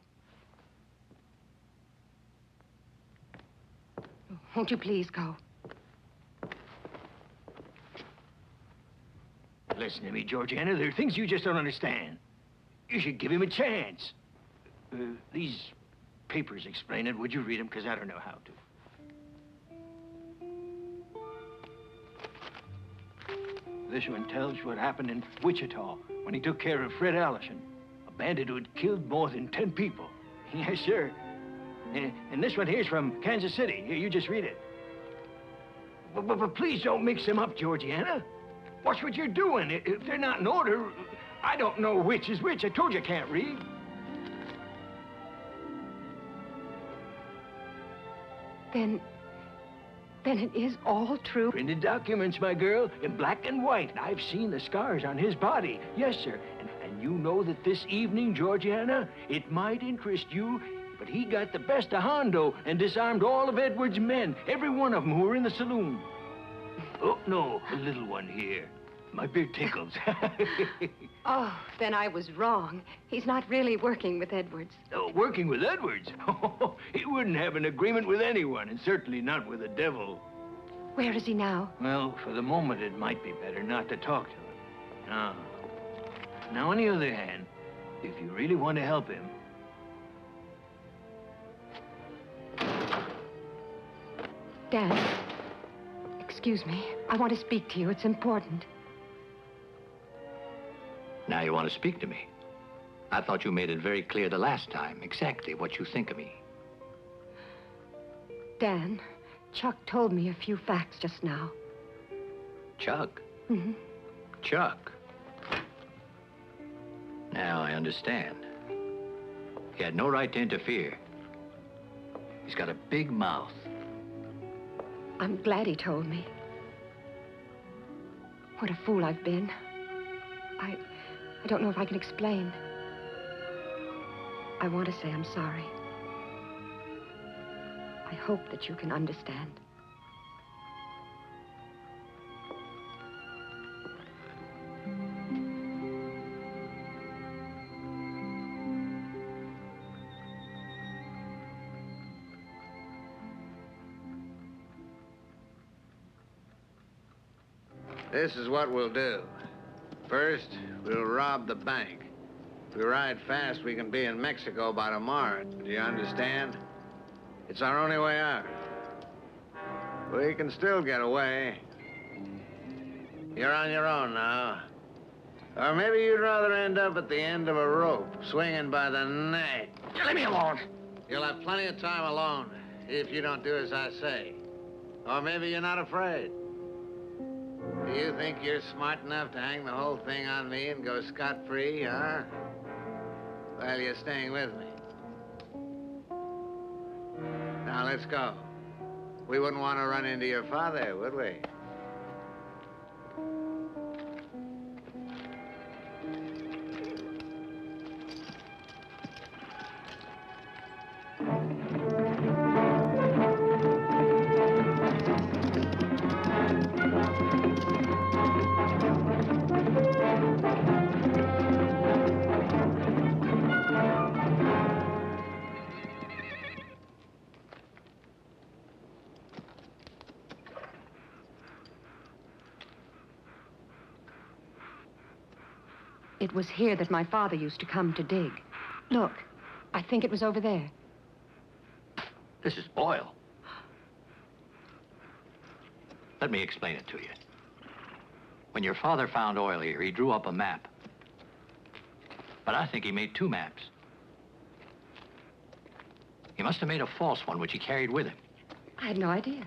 Won't you please go? Listen to me, Georgiana. There are things you just don't understand. You should give him a chance. These papers explain it. Would you read them? Because I don't know how to. This one tells what happened in Wichita when he took care of Fred Allison, a bandit who had killed more than 10 people. Yes, sir. And this one here's from Kansas City. Here, you just read it. But please don't mix them up, Georgiana. Watch what you're doing. If they're not in order, I don't know which is which. I told you I can't read. Then it is all true. Printed documents, my girl, in black and white. I've seen the scars on his body. Yes, sir. And you know that this evening, Georgiana, it might interest you, but he got the best of Hondo and disarmed all of Edward's men, every one of them who were in the saloon. Oh, no, the little one here. My beard tickles. Oh, then I was wrong. He's not really working with Edwards. Oh, working with Edwards? He wouldn't have an agreement with anyone, and certainly not with the devil. Where is he now? Well, for the moment, it might be better not to talk to him. Now, on the other hand, if you really want to help him... Dan, excuse me. I want to speak to you. It's important. Now you want to speak to me. I thought you made it very clear the last time exactly what you think of me. Dan, Chuck told me a few facts just now. Chuck? Mm-hmm. Chuck. Now I understand. He had no right to interfere. He's got a big mouth. I'm glad he told me. What a fool I've been. I don't know if I can explain. I want to say I'm sorry. I hope that you can understand. This is what we'll do. First, we'll rob the bank. If we ride fast, we can be in Mexico by tomorrow. Do you understand? It's our only way out. We can still get away. You're on your own now. Or maybe you'd rather end up at the end of a rope, swinging by the neck. Leave me alone. You'll have plenty of time alone if you don't do as I say. Or maybe you're not afraid. Do you think you're smart enough to hang the whole thing on me and go scot-free, huh? Well, you're staying with me. Now, let's go. We wouldn't want to run into your father, would we? It was here that my father used to come to dig. Look, I think it was over there. This is oil. Let me explain it to you. When your father found oil here, he drew up a map. But I think he made 2 maps. He must have made a false one, which he carried with him. I had no idea.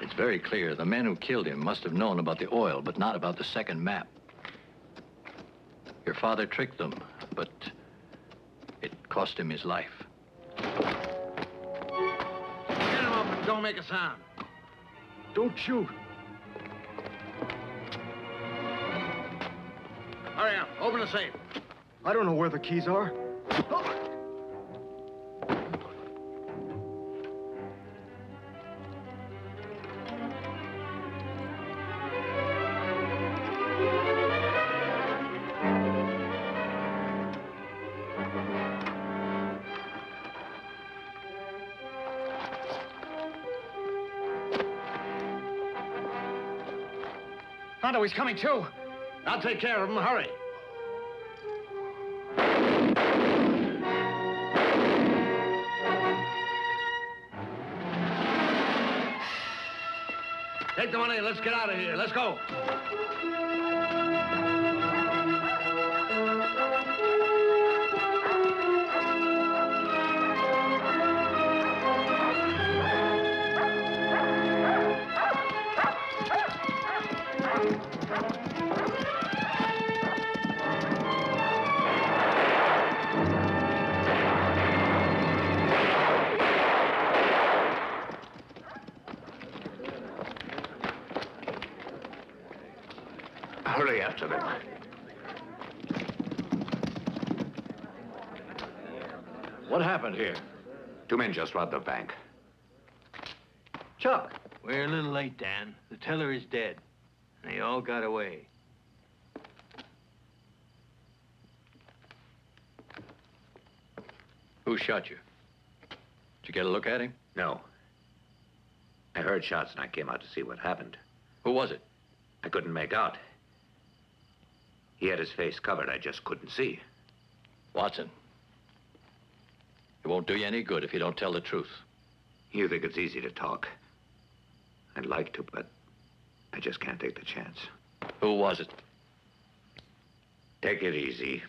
It's very clear the men who killed him must have known about the oil, but not about the second map. Your father tricked them, but it cost him his life. Get him up and don't make a sound. Don't shoot. Hurry up. Open the safe. I don't know where the keys are. Tonto, he's coming too. I'll take care of him. Hurry. Take the money and let's get out of here. Let's go. Hurry after them. What happened here? 2 men just robbed the bank. Chuck. We're a little late, Dan. The teller is dead. They all got away. Who shot you? Did you get a look at him? No. I heard shots and I came out to see what happened. Who was it? I couldn't make out. He had his face covered. I just couldn't see. Watson. It won't do you any good if you don't tell the truth. You think it's easy to talk. I'd like to, but I just can't take the chance. Who was it? Take it easy.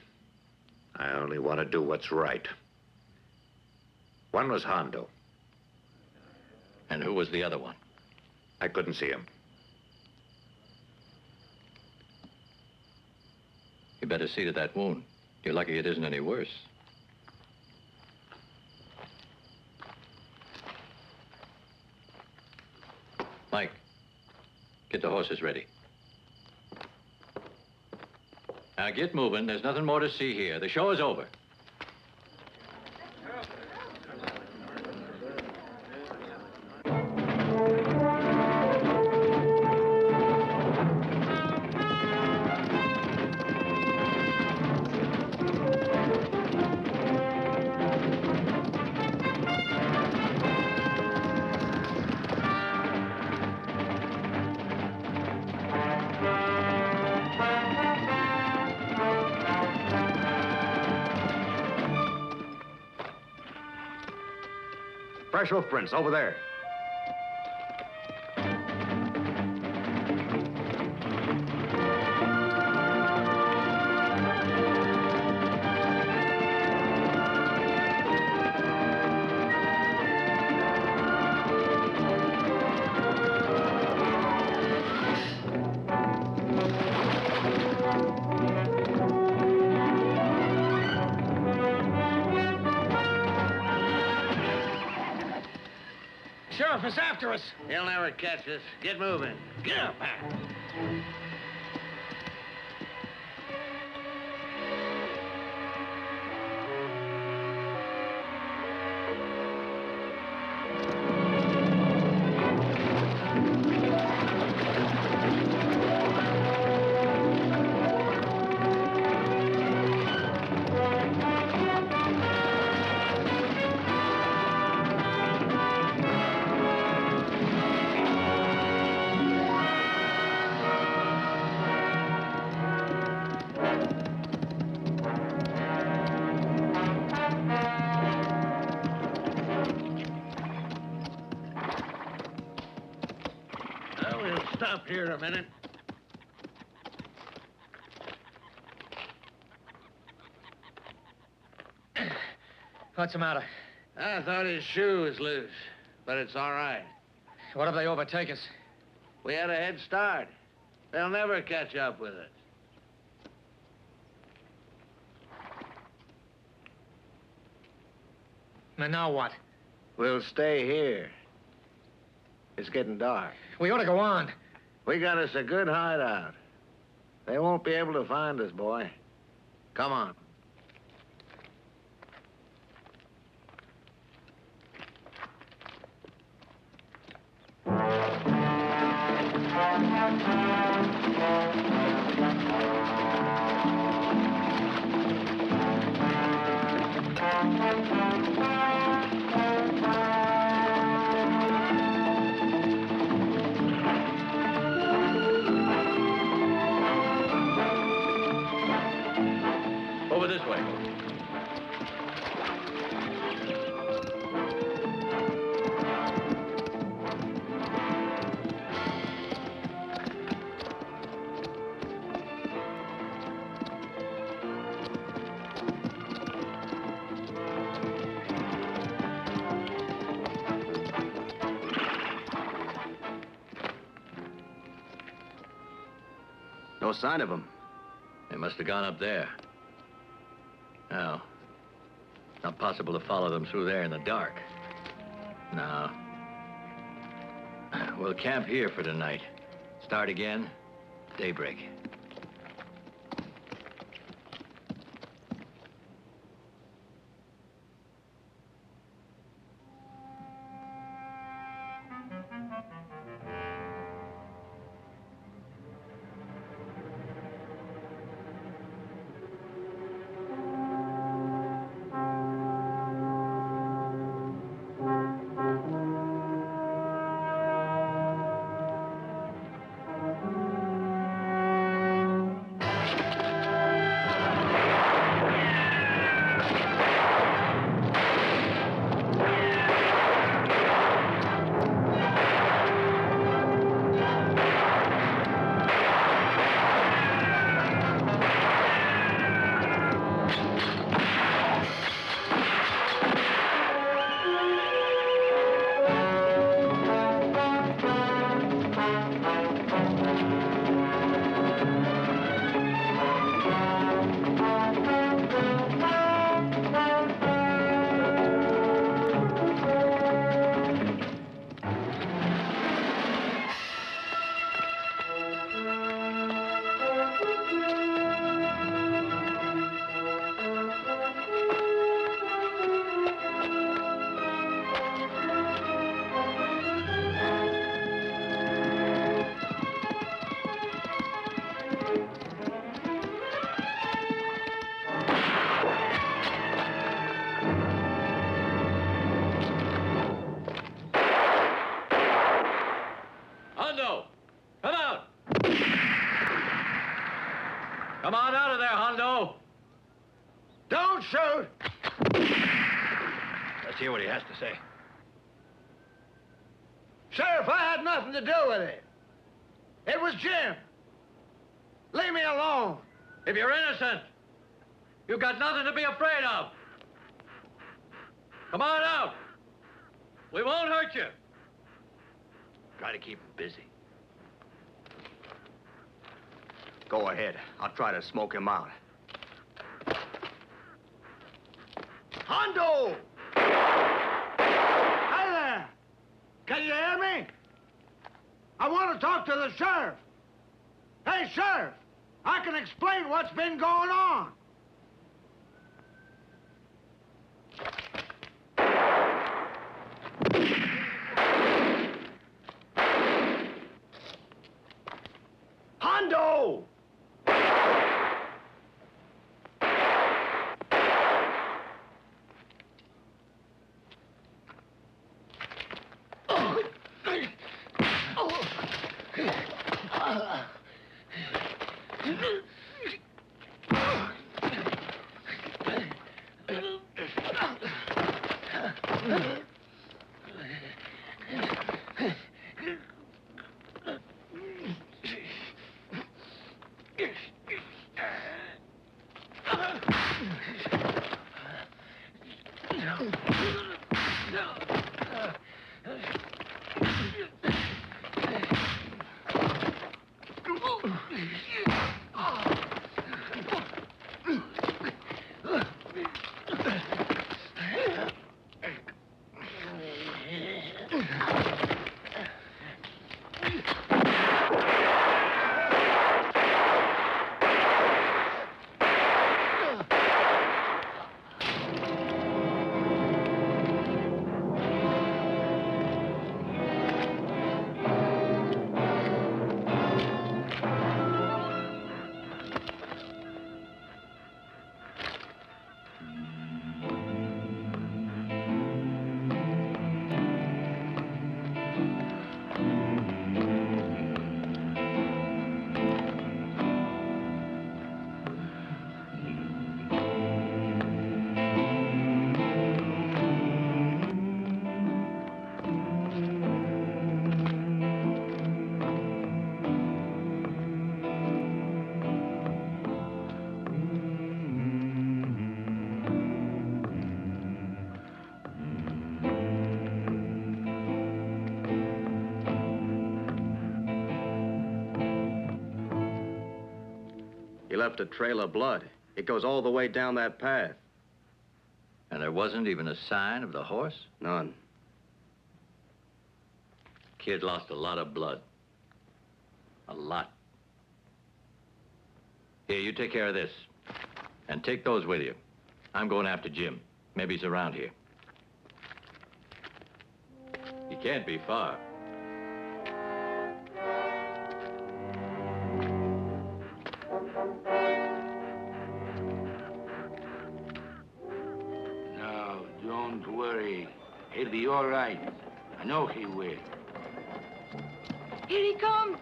I only want to do what's right. One was Hondo. And who was the other one? I couldn't see him. You better see to that wound. You're lucky it isn't any worse. Mike, get the horses ready. Now get moving. There's nothing more to see here. The show is over. Fresh hoof prints over there. Sheriff is after us. He'll never catch us. Get moving. Get up, man. up here a minute. What's the matter? I thought his shoe was loose, but it's all right. What if they overtake us? We had a head start. They'll never catch up with us. And now what? We'll stay here. It's getting dark. We ought to go on. We got us a good hideout. They won't be able to find us, boy. Come on. Over this way. No sign of him. They must have gone up there. No. Not possible to follow them through there in the dark. No. We'll camp here for tonight. Start again, daybreak. Hondo! Come out! Come on out of there, Hondo! Don't shoot! Let's hear what he has to say. Sheriff, I had nothing to do with it. It was Jim. Leave me alone. If you're innocent, you've got nothing to be afraid of. Come on out. We won't hurt you. Try to keep him busy. Go ahead. I'll try to smoke him out. Hondo! Hi there. Can you hear me? I want to talk to the sheriff. Hey, Sheriff, I can explain what's been going on. Hondo! left a trail of blood. It goes all the way down that path. And there wasn't even a sign of the horse? None. Kid lost a lot of blood. A lot. Here, you take care of this. And take those with you. I'm going after Jim. Maybe he's around here. He can't be far. No, don't worry. He'll be all right. I know he will. Here he comes.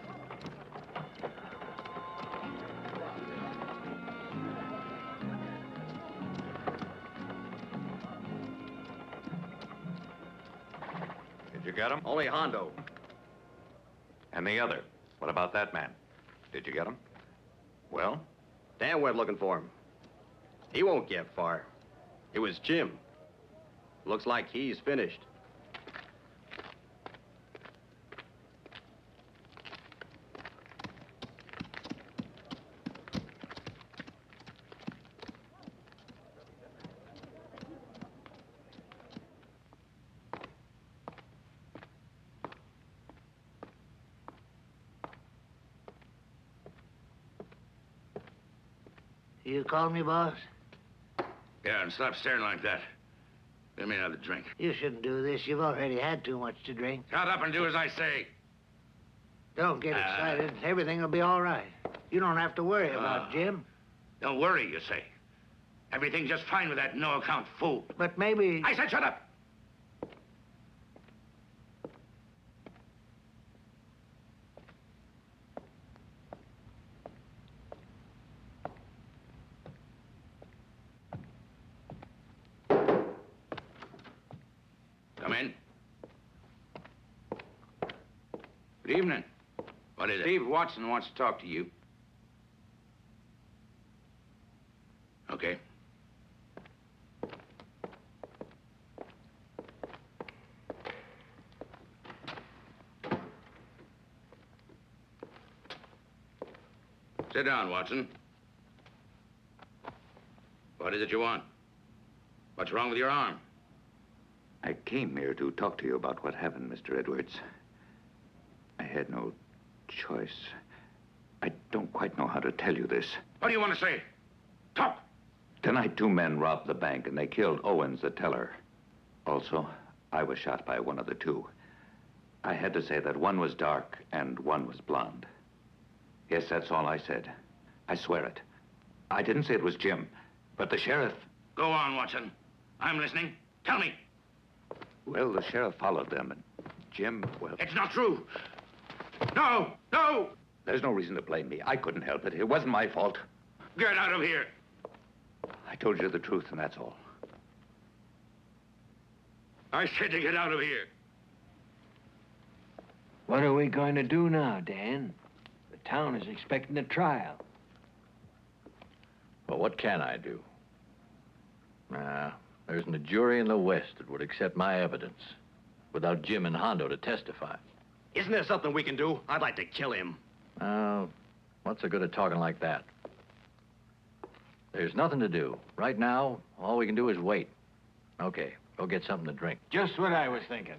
Did you get him? Only Hondo. And the other? What about that man? Did you get him? Well? Dan went looking for him. He won't get far. It was Jim. Looks like he's finished. You called me, boss? Yeah, and stop staring like that. Give me another drink. You shouldn't do this. You've already had too much to drink. Shut up and do as I say. Don't get excited. Everything will be all right. You don't have to worry about Jim. Don't worry, you say. Everything's just fine with that no-account fool. But maybe... I said shut up! Come in. Good evening. What is it? Steve Watson wants to talk to you. Okay. Sit down, Watson. What is it you want? What's wrong with your arm? I came here to talk to you about what happened, Mr. Edwards. I had no choice. I don't quite know how to tell you this. What do you want to say? Talk! Tonight, 2 men robbed the bank, and they killed Owens, the teller. Also, I was shot by one of the 2. I had to say that one was dark and one was blonde. Yes, that's all I said. I swear it. I didn't say it was Jim, but the sheriff... Go on, Watson. I'm listening. Tell me. Well, the sheriff followed them, and Jim, well... It's not true. No! No! There's no reason to blame me. I couldn't help it. It wasn't my fault. Get out of here. I told you the truth, and that's all. I said to get out of here. What are we going to do now, Dan? The town is expecting a trial. Well, what can I do? There isn't a jury in the West that would accept my evidence without Jim and Hondo to testify. Isn't there something we can do? I'd like to kill him. What's the good of talking like that? There's nothing to do. Right now, all we can do is wait. Okay, go get something to drink. Just what I was thinking.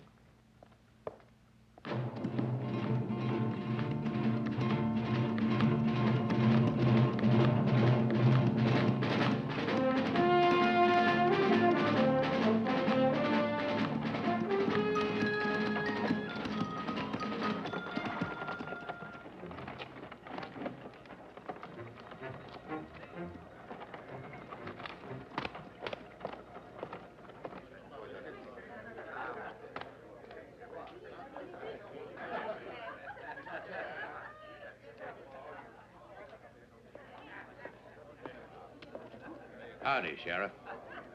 Howdy, Sheriff.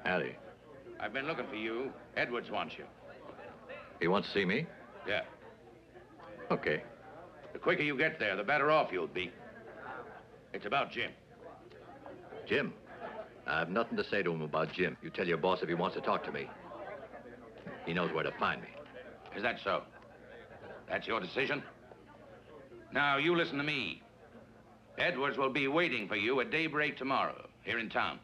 Howdy. I've been looking for you. Edwards wants you. He wants to see me? Yeah. Okay. The quicker you get there, the better off you'll be. It's about Jim. Jim? I have nothing to say to him about Jim. You tell your boss if he wants to talk to me. He knows where to find me. Is that so? That's your decision? Now, you listen to me. Edwards will be waiting for you at daybreak tomorrow, here in town.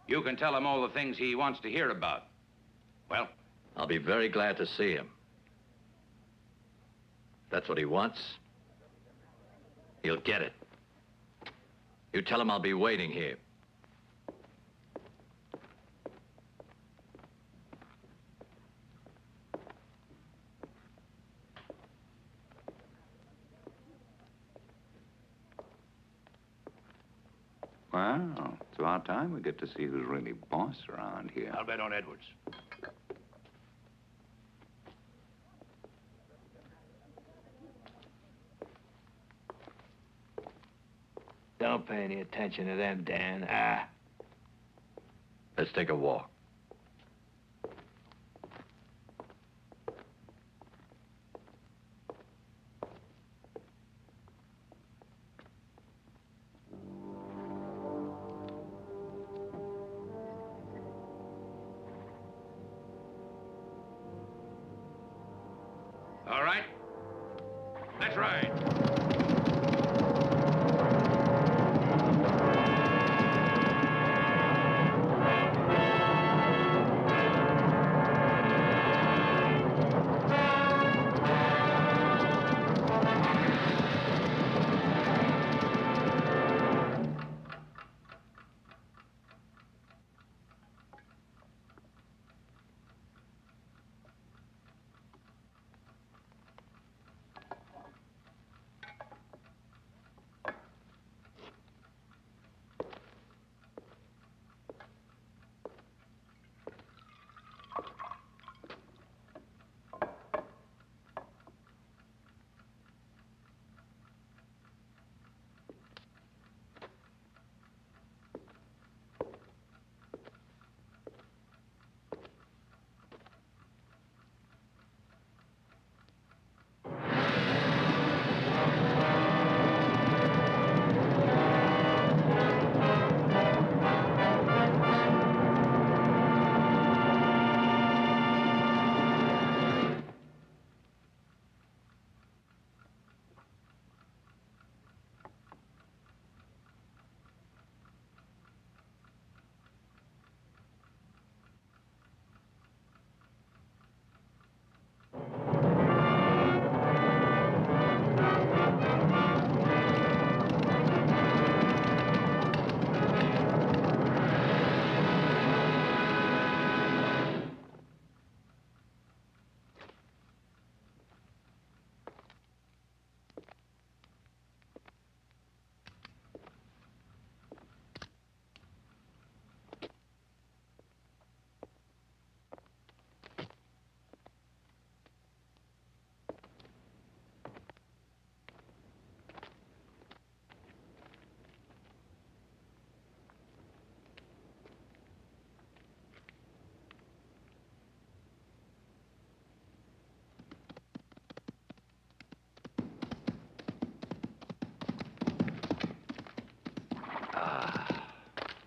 You can tell him all the things he wants to hear about. Well? I'll be very glad to see him. If that's what he wants, he'll get it. You tell him I'll be waiting here. Well, it's about time we get to see who's really boss around here. I'll bet on Edwards. Don't pay any attention to them, Dan. Ah. Let's take a walk. All right. That's right.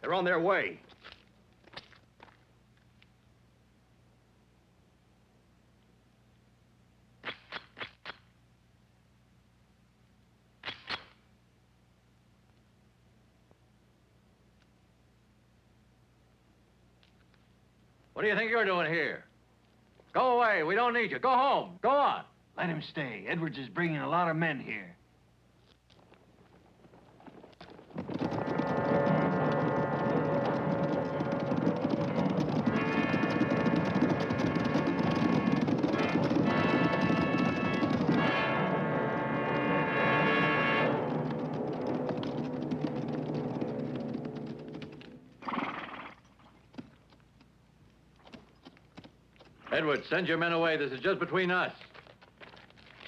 They're on their way. What do you think you're doing here? Go away. We don't need you. Go home. Go on. Let him stay. Edwards is bringing a lot of men here. Edward, send your men away. This is just between us.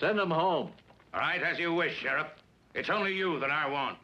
Send them home. All right, as you wish, Sheriff. It's only you that I want.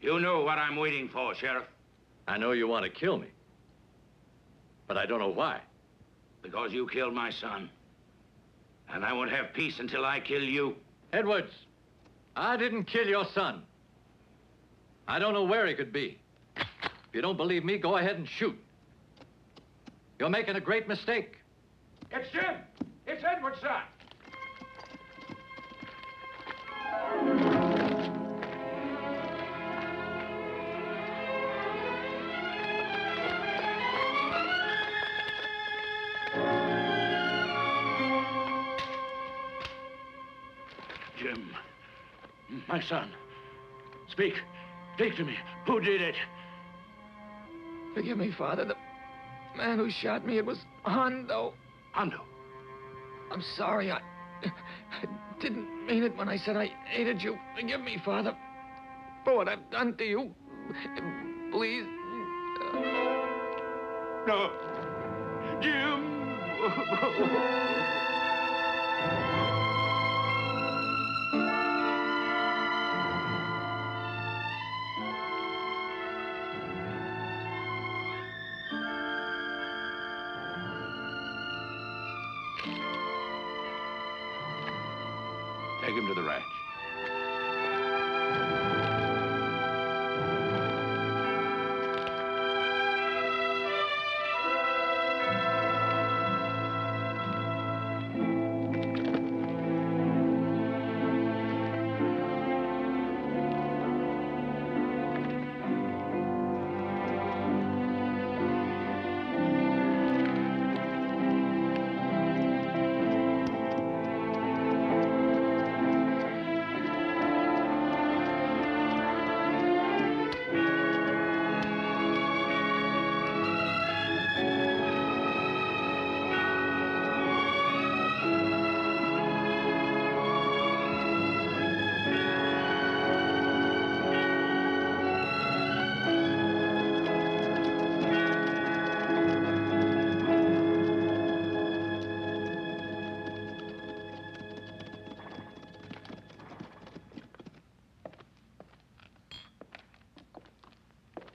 You know what I'm waiting for, Sheriff. I know you want to kill me. But I don't know why. Because you killed my son. And I won't have peace until I kill you. Edwards, I didn't kill your son. I don't know where he could be. If you don't believe me, go ahead and shoot. You're making a great mistake. It's Jim. It's Edward's son. Jim, my son. Speak. Speak to me. Who did it? Forgive me, Father. The man who shot me, it was Hondo. Hondo. I'm sorry. I didn't mean it when I said I hated you. Forgive me, Father, for what I've done to you. Please. No. Jim. Take him to the ranch.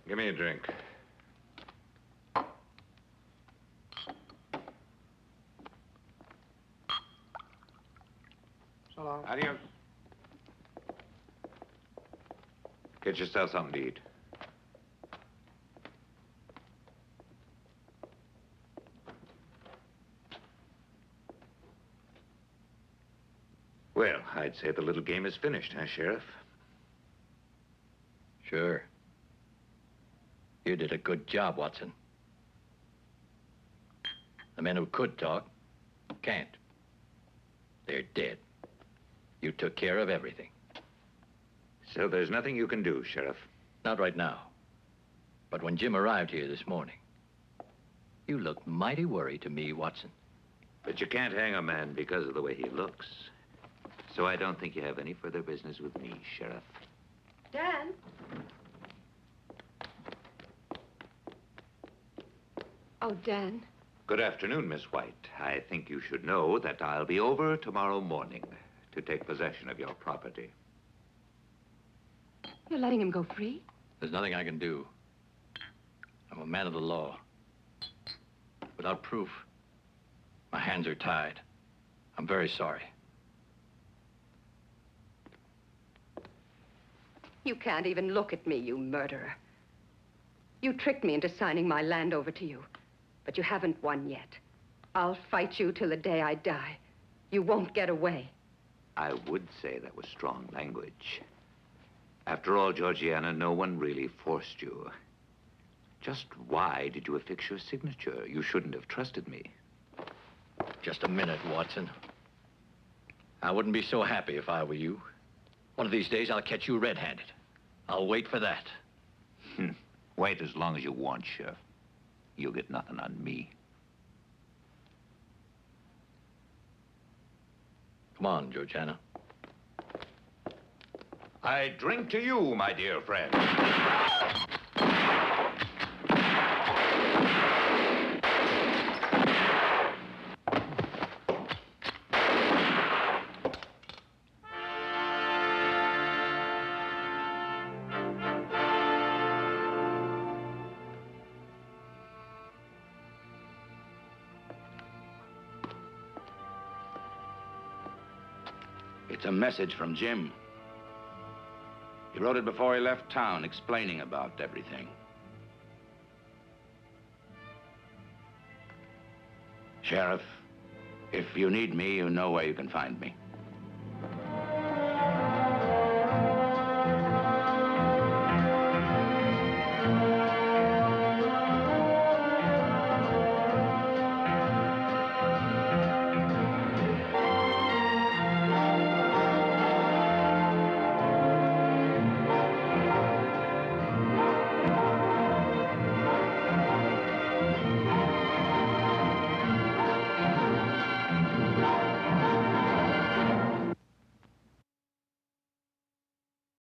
Give me a drink. So long. Adios. Get yourself something to eat. Well, I'd say the little game is finished, huh, Sheriff? Sure. You did a good job, Watson. The men who could talk can't. They're dead. You took care of everything. So there's nothing you can do, Sheriff. Not right now. But when Jim arrived here this morning, you looked mighty worried to me, Watson. But you can't hang a man because of the way he looks. So I don't think you have any further business with me, Sheriff. Dan? Oh, Dan. Good afternoon, Miss White. I think you should know that I'll be over tomorrow morning to take possession of your property. You're letting him go free? There's nothing I can do. I'm a man of the law. Without proof, my hands are tied. I'm very sorry. You can't even look at me, you murderer. You tricked me into signing my land over to you, but you haven't won yet. I'll fight you till the day I die. You won't get away. I would say that was strong language. After all, Georgiana, no one really forced you. Just why did you affix your signature? You shouldn't have trusted me. Just a minute, Watson. I wouldn't be so happy if I were you. One of these days, I'll catch you red-handed. I'll wait for that. Wait as long as you want, Sheriff. You'll get nothing on me. Come on, Georgiana. I drink to you, my dear friend. It's a message from Jim. He wrote it before he left town, explaining about everything. Sheriff, if you need me, you know where you can find me.